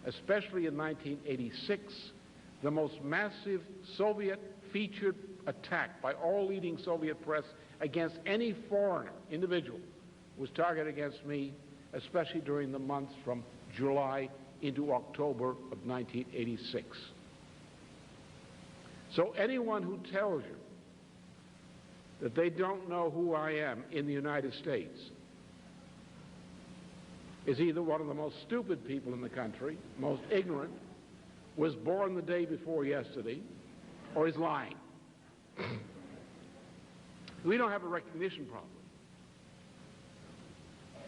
Speaker 1: especially in 1986, the most massive Soviet-featured attack by all leading Soviet press against any foreigner, individual, was targeted against me, especially during the months from July into October of 1986. So anyone who tells you that they don't know who I am in the United States is either one of the most stupid people in the country, most ignorant, was born the day before yesterday, or is lying. We don't have a recognition problem.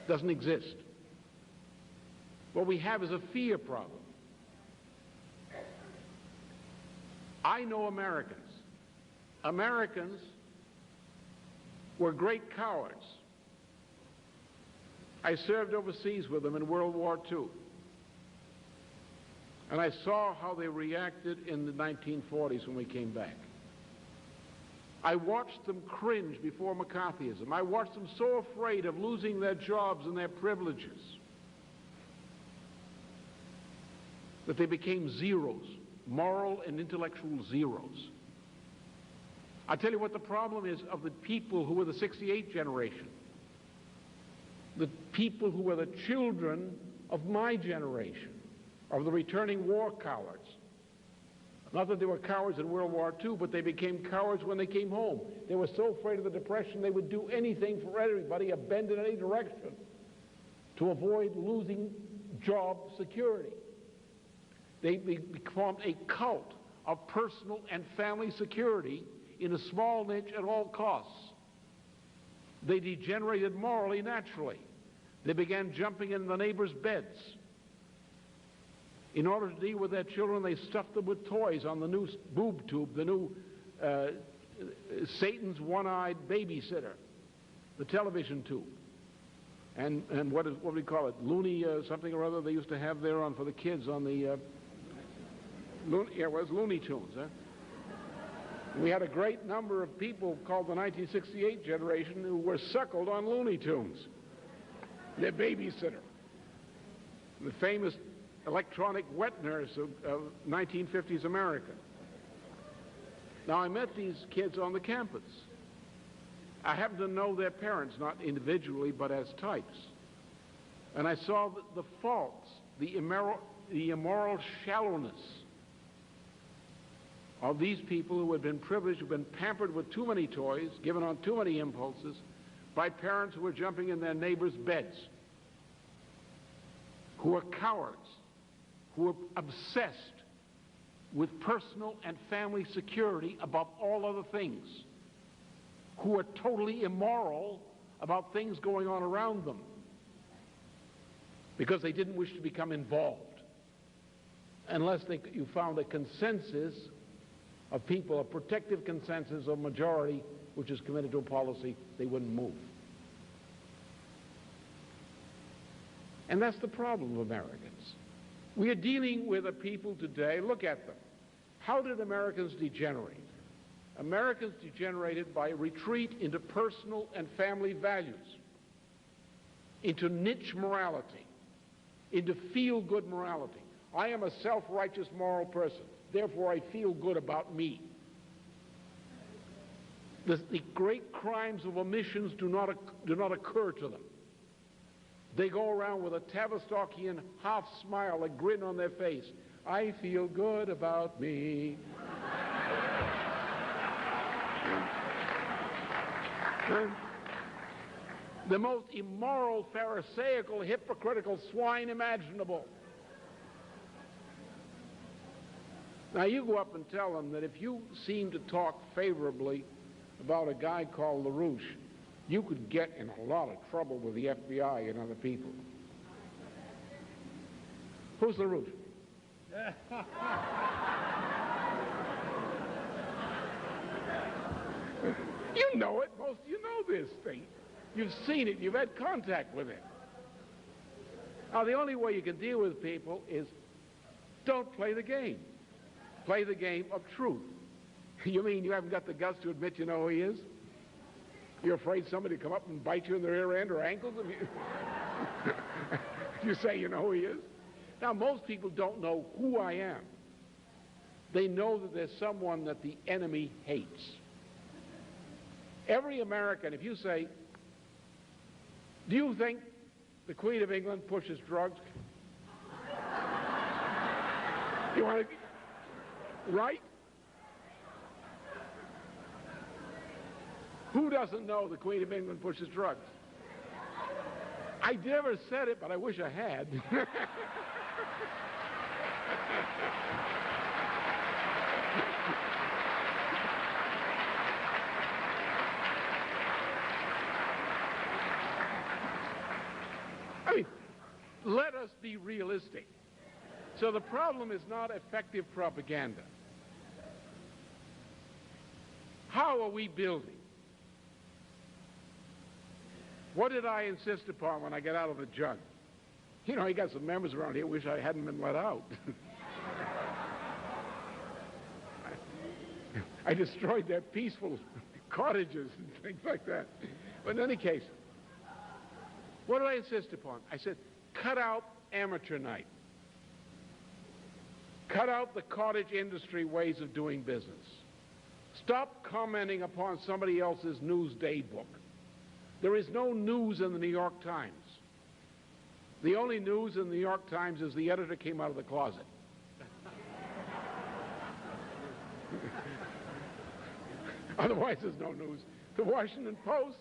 Speaker 1: Doesn't exist. What we have is a fear problem. I know Americans. Americans were great cowards. I served overseas with them in World War II. And I saw how they reacted in the 1940s when we came back. I watched them cringe before McCarthyism. I watched them so afraid of losing their jobs and their privileges that they became zeros, moral and intellectual zeros. I'll tell you what the problem is of the people who were the '68 generation, the people who were the children of my generation, of the returning war cowards. Not that they were cowards in World War II, but they became cowards when they came home. They were so afraid of the Depression they would do anything for everybody, a bend in any direction, to avoid losing job security. They formed a cult of personal and family security in a small niche at all costs. They degenerated morally naturally. They began jumping in the neighbors' beds. In order to deal with their children, they stuffed them with toys on the new boob tube, the new Satan's one-eyed babysitter, the television tube. And what do we call it? Looney something or other they used to have there on for the kids on the Looney Tunes. Huh? We had a great number of people called the 1968 generation who were suckled on Looney Tunes, their babysitter. The famous electronic wet nurse of 1950s America. Now, I met these kids on the campus. I happen to know their parents, not individually, but as types. And I saw the faults, the immoral shallowness of these people who had been privileged, who had been pampered with too many toys, given on too many impulses, by parents who were jumping in their neighbors' beds, who were cowards, who were obsessed with personal and family security above all other things, who were totally immoral about things going on around them because they didn't wish to become involved unless you found a consensus of people, a protective consensus of majority which is committed to a policy, they wouldn't move. And that's the problem of Americans. We are dealing with a people today, look at them. How did Americans degenerate? Americans degenerated by retreat into personal and family values, into niche morality, into feel-good morality. I am a self-righteous moral person, therefore I feel good about me. The great crimes of omissions do not occur to them. They go around with a Tavistockian half smile, a grin on their face, I feel good about me. The most immoral, pharisaical, hypocritical swine imaginable. Now you go up and tell them that if you seem to talk favorably about a guy called LaRouche, you could get in a lot of trouble with the FBI and other people. Who's LaRouche? You know it. Most of you know this thing. You've seen it. You've had contact with it. Now, the only way you can deal with people is don't play the game. Play the game of truth. You mean you haven't got the guts to admit you know who he is? You're afraid somebody will come up and bite you in the rear end or ankles? You say you know who he is? Now, most people don't know who I am. They know that there's someone that the enemy hates. Every American, if you say, do you think the Queen of England pushes drugs? You want to, right? Who doesn't know the Queen of England pushes drugs? I never said it, but I wish I had. I mean, let us be realistic. So the problem is not effective propaganda. How are we building? What did I insist upon when I got out of the jug? You know, you got some members around here who wish I hadn't been let out. I destroyed their peaceful cottages and things like that. But in any case, what did I insist upon? I said, cut out amateur night. Cut out the cottage industry ways of doing business. Stop commenting upon somebody else's newsday book. There is no news in the New York Times. The only news in the New York Times is the editor came out of the closet. Otherwise, there's no news. The Washington Post?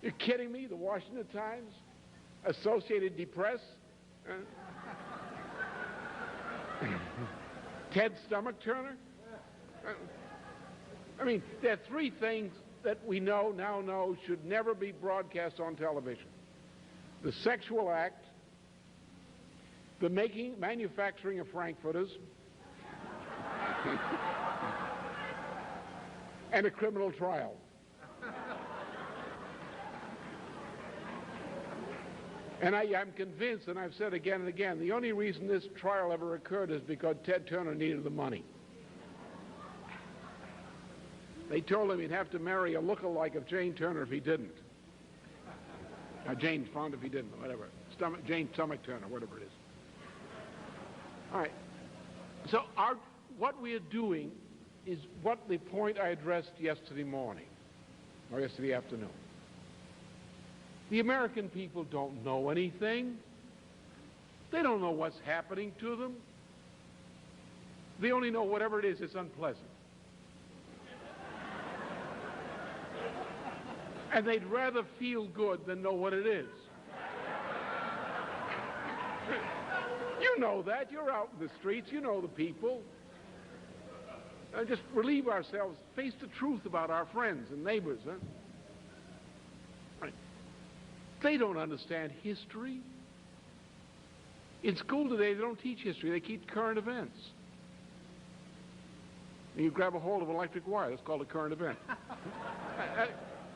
Speaker 1: You're kidding me? The Washington Times? Associated Press? Ted Stomach Turner? I mean, there are three things that we now know should never be broadcast on television. The sexual act, the manufacturing of frankfurters, and a criminal trial. And I'm convinced, and I've said again and again, the only reason this trial ever occurred is because Ted Turner needed the money. They told him he'd have to marry a look-alike of Jane Turner if he didn't. Jane Fond if he didn't, whatever. Jane Stomach Turner, whatever it is. All right. So what we are doing is what the point I addressed yesterday morning, or yesterday afternoon. The American people don't know anything. They don't know what's happening to them. They only know whatever it is, it's unpleasant. And they'd rather feel good than know what it is. You know that. You're out in the streets. You know the people. Just relieve ourselves. Face the truth about our friends and neighbors. Huh? Right. They don't understand history. In school today, they don't teach history. They teach current events. And you grab a hold of an electric wire. That's called a current event.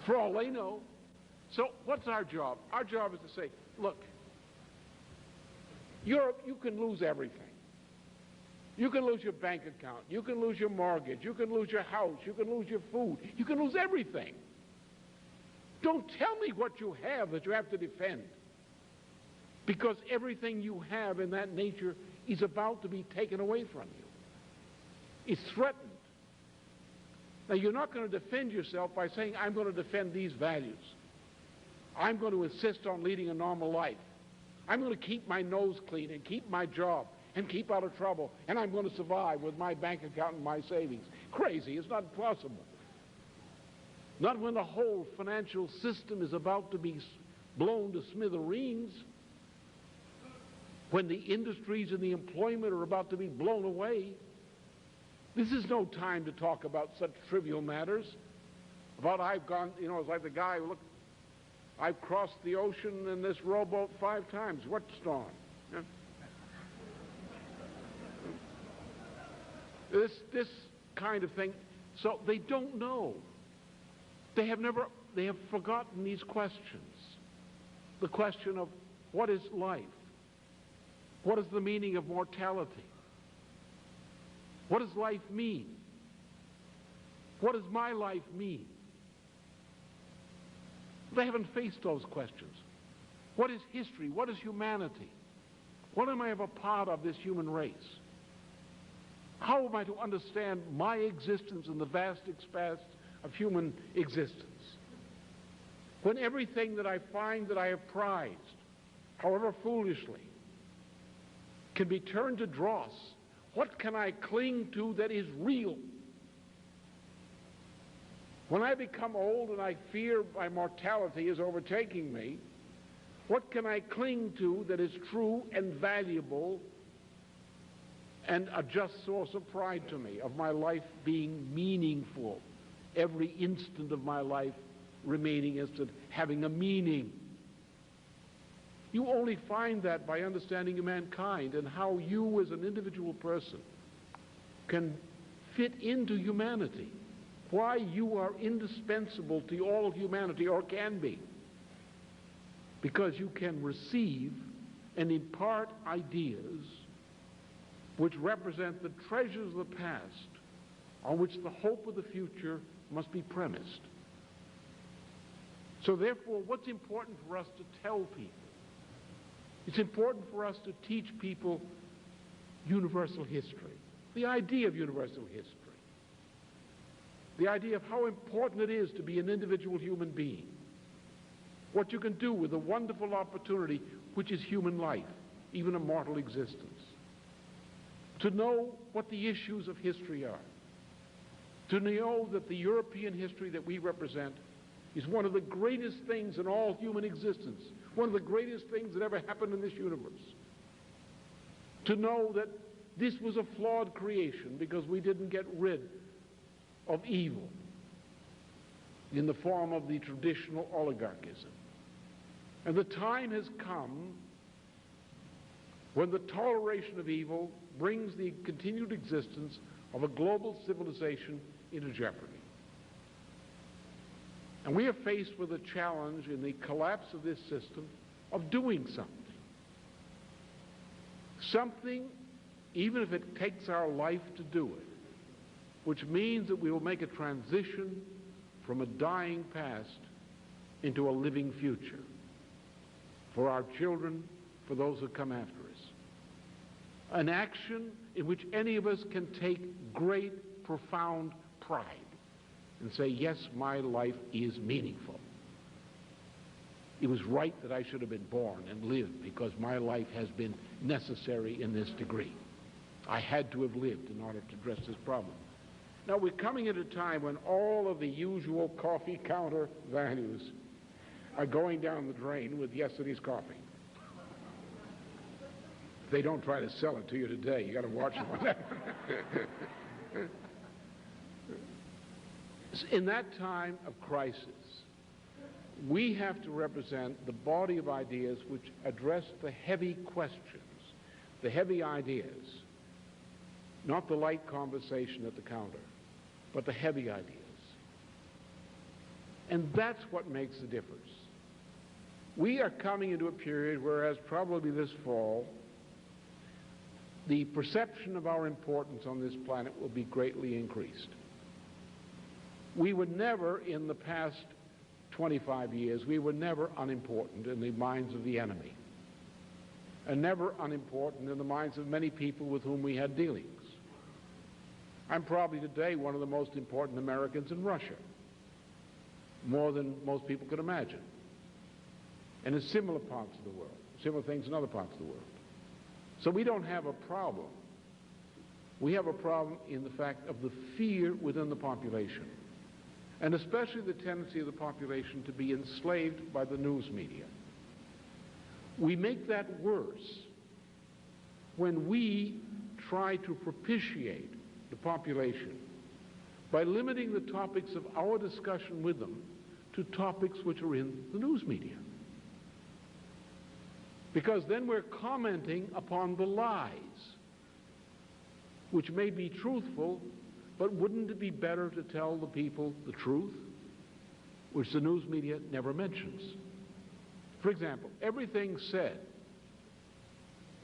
Speaker 1: For all they know. So what's our job? Our job is to say, look, Europe, you can lose everything. You can lose your bank account. You can lose your mortgage. You can lose your house. You can lose your food. You can lose everything. Don't tell me what you have that you have to defend. Because everything you have in that nature is about to be taken away from you. It's threatened. Now, you're not going to defend yourself by saying, I'm going to defend these values. I'm going to insist on leading a normal life. I'm going to keep my nose clean and keep my job and keep out of trouble, and I'm going to survive with my bank account and my savings. Crazy. It's not possible. Not when the whole financial system is about to be blown to smithereens, when the industries and the employment are about to be blown away. This is no time to talk about such trivial matters. About I've gone, you know, it's like the guy who looked, I've crossed the ocean in this rowboat 5 times. What storm? Yeah. This kind of thing. So they don't know. They have forgotten these questions. The question of what is life? What is the meaning of mortality? What does life mean? What does my life mean? They haven't faced those questions. What is history? What is humanity? What am I a part of this human race? How am I to understand my existence in the vast expanse of human existence? When everything that I find that I have prized, however foolishly, can be turned to dross, what can I cling to that is real? When I become old and I fear my mortality is overtaking me, what can I cling to that is true and valuable and a just source of pride to me, of my life being meaningful, every instant of my life remaining as to having a meaning? You only find that by understanding mankind and how you as an individual person can fit into humanity, why you are indispensable to all humanity, or can be, because you can receive and impart ideas which represent the treasures of the past on which the hope of the future must be premised. So therefore, what's important for us to tell people? It's important for us to teach people universal history, the idea of universal history, the idea of how important it is to be an individual human being, what you can do with the wonderful opportunity which is human life, even a mortal existence, to know what the issues of history are, to know that the European history that we represent is one of the greatest things in all human existence, one of the greatest things that ever happened in this universe. To know that this was a flawed creation because we didn't get rid of evil in the form of the traditional oligarchism. And the time has come when the toleration of evil brings the continued existence of a global civilization into jeopardy. And we are faced with a challenge in the collapse of this system of doing something. Something, even if it takes our life to do it, which means that we will make a transition from a dying past into a living future for our children, for those who come after us. An action in which any of us can take great, profound pride and say, yes, my life is meaningful. It was right that I should have been born and lived because my life has been necessary in this degree. I had to have lived in order to address this problem. Now, we're coming at a time when all of the usual coffee counter values are going down the drain with yesterday's coffee. If they don't try to sell it to you today, you got to watch them on that. In that time of crisis, we have to represent the body of ideas which address the heavy questions, the heavy ideas, not the light conversation at the counter, but the heavy ideas. And that's what makes the difference. We are coming into a period whereas probably this fall, the perception of our importance on this planet will be greatly increased. We were never, in the past 25 years, we were never unimportant in the minds of the enemy, and never unimportant in the minds of many people with whom we had dealings. I'm probably today one of the most important Americans in Russia, more than most people could imagine, and in similar parts of the world, similar things in other parts of the world. So we don't have a problem. We have a problem in the fact of the fear within the population, and especially the tendency of the population to be enslaved by the news media. We make that worse when we try to propitiate the population by limiting the topics of our discussion with them to topics which are in the news media. Because then we're commenting upon the lies, which may be truthful, but wouldn't it be better to tell the people the truth, which the news media never mentions? For example, everything said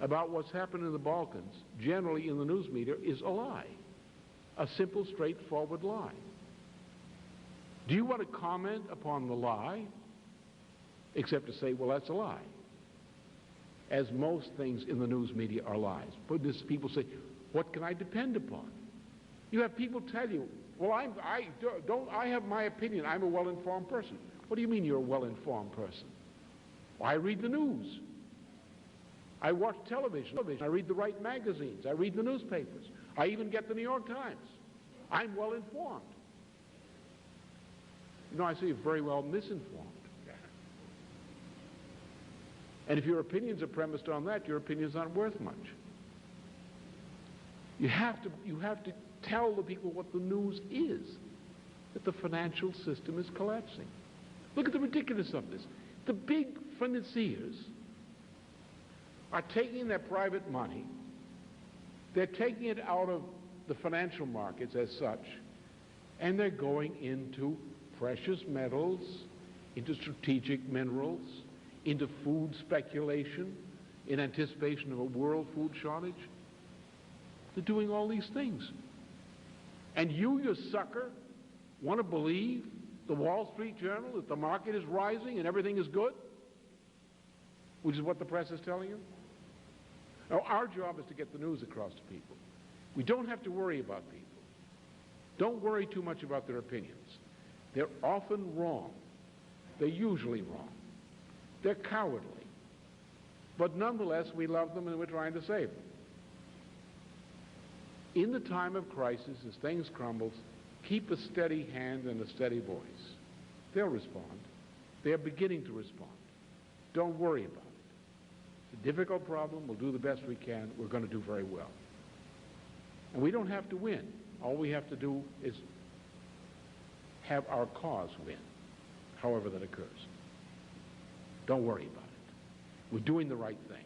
Speaker 1: about what's happened in the Balkans, generally in the news media, is a lie. A simple, straightforward lie. Do you want to comment upon the lie, except to say, well, that's a lie? As most things in the news media are lies. But this, people say, what can I depend upon? You have people tell you, well, I have my opinion. I'm a well-informed person. What do you mean you're a well-informed person? Well, I read the news. I watch television. I read the right magazines. I read the newspapers. I even get the New York Times. I'm well-informed. No, I say you're very well misinformed. And if your opinions are premised on that, your opinions aren't worth much. You have to tell the people what the news is, that the financial system is collapsing. Look at the ridiculousness of this. The big financiers are taking their private money, they're taking it out of the financial markets as such, and they're going into precious metals, into strategic minerals, into food speculation in anticipation of a world food shortage. They're doing all these things. And you sucker, want to believe the Wall Street Journal that the market is rising and everything is good? Which is what the press is telling you? Now, our job is to get the news across to people. We don't have to worry about people. Don't worry too much about their opinions. They're often wrong. They're usually wrong. They're cowardly. But nonetheless, we love them and we're trying to save them. In the time of crisis, as things crumble, keep a steady hand and a steady voice. They'll respond. They're beginning to respond. Don't worry about it. It's a difficult problem. We'll do the best we can. We're going to do very well. And we don't have to win. All we have to do is have our cause win, however that occurs. Don't worry about it. We're doing the right thing.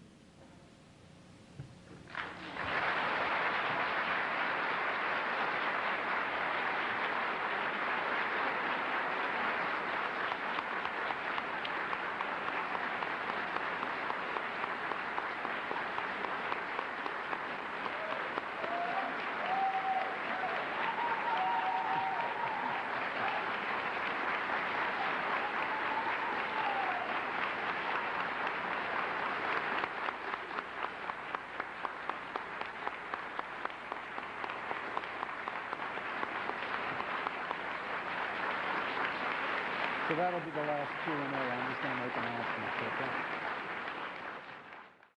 Speaker 3: So that'll be the last Q&A. I'm just going to make announcements. Okay?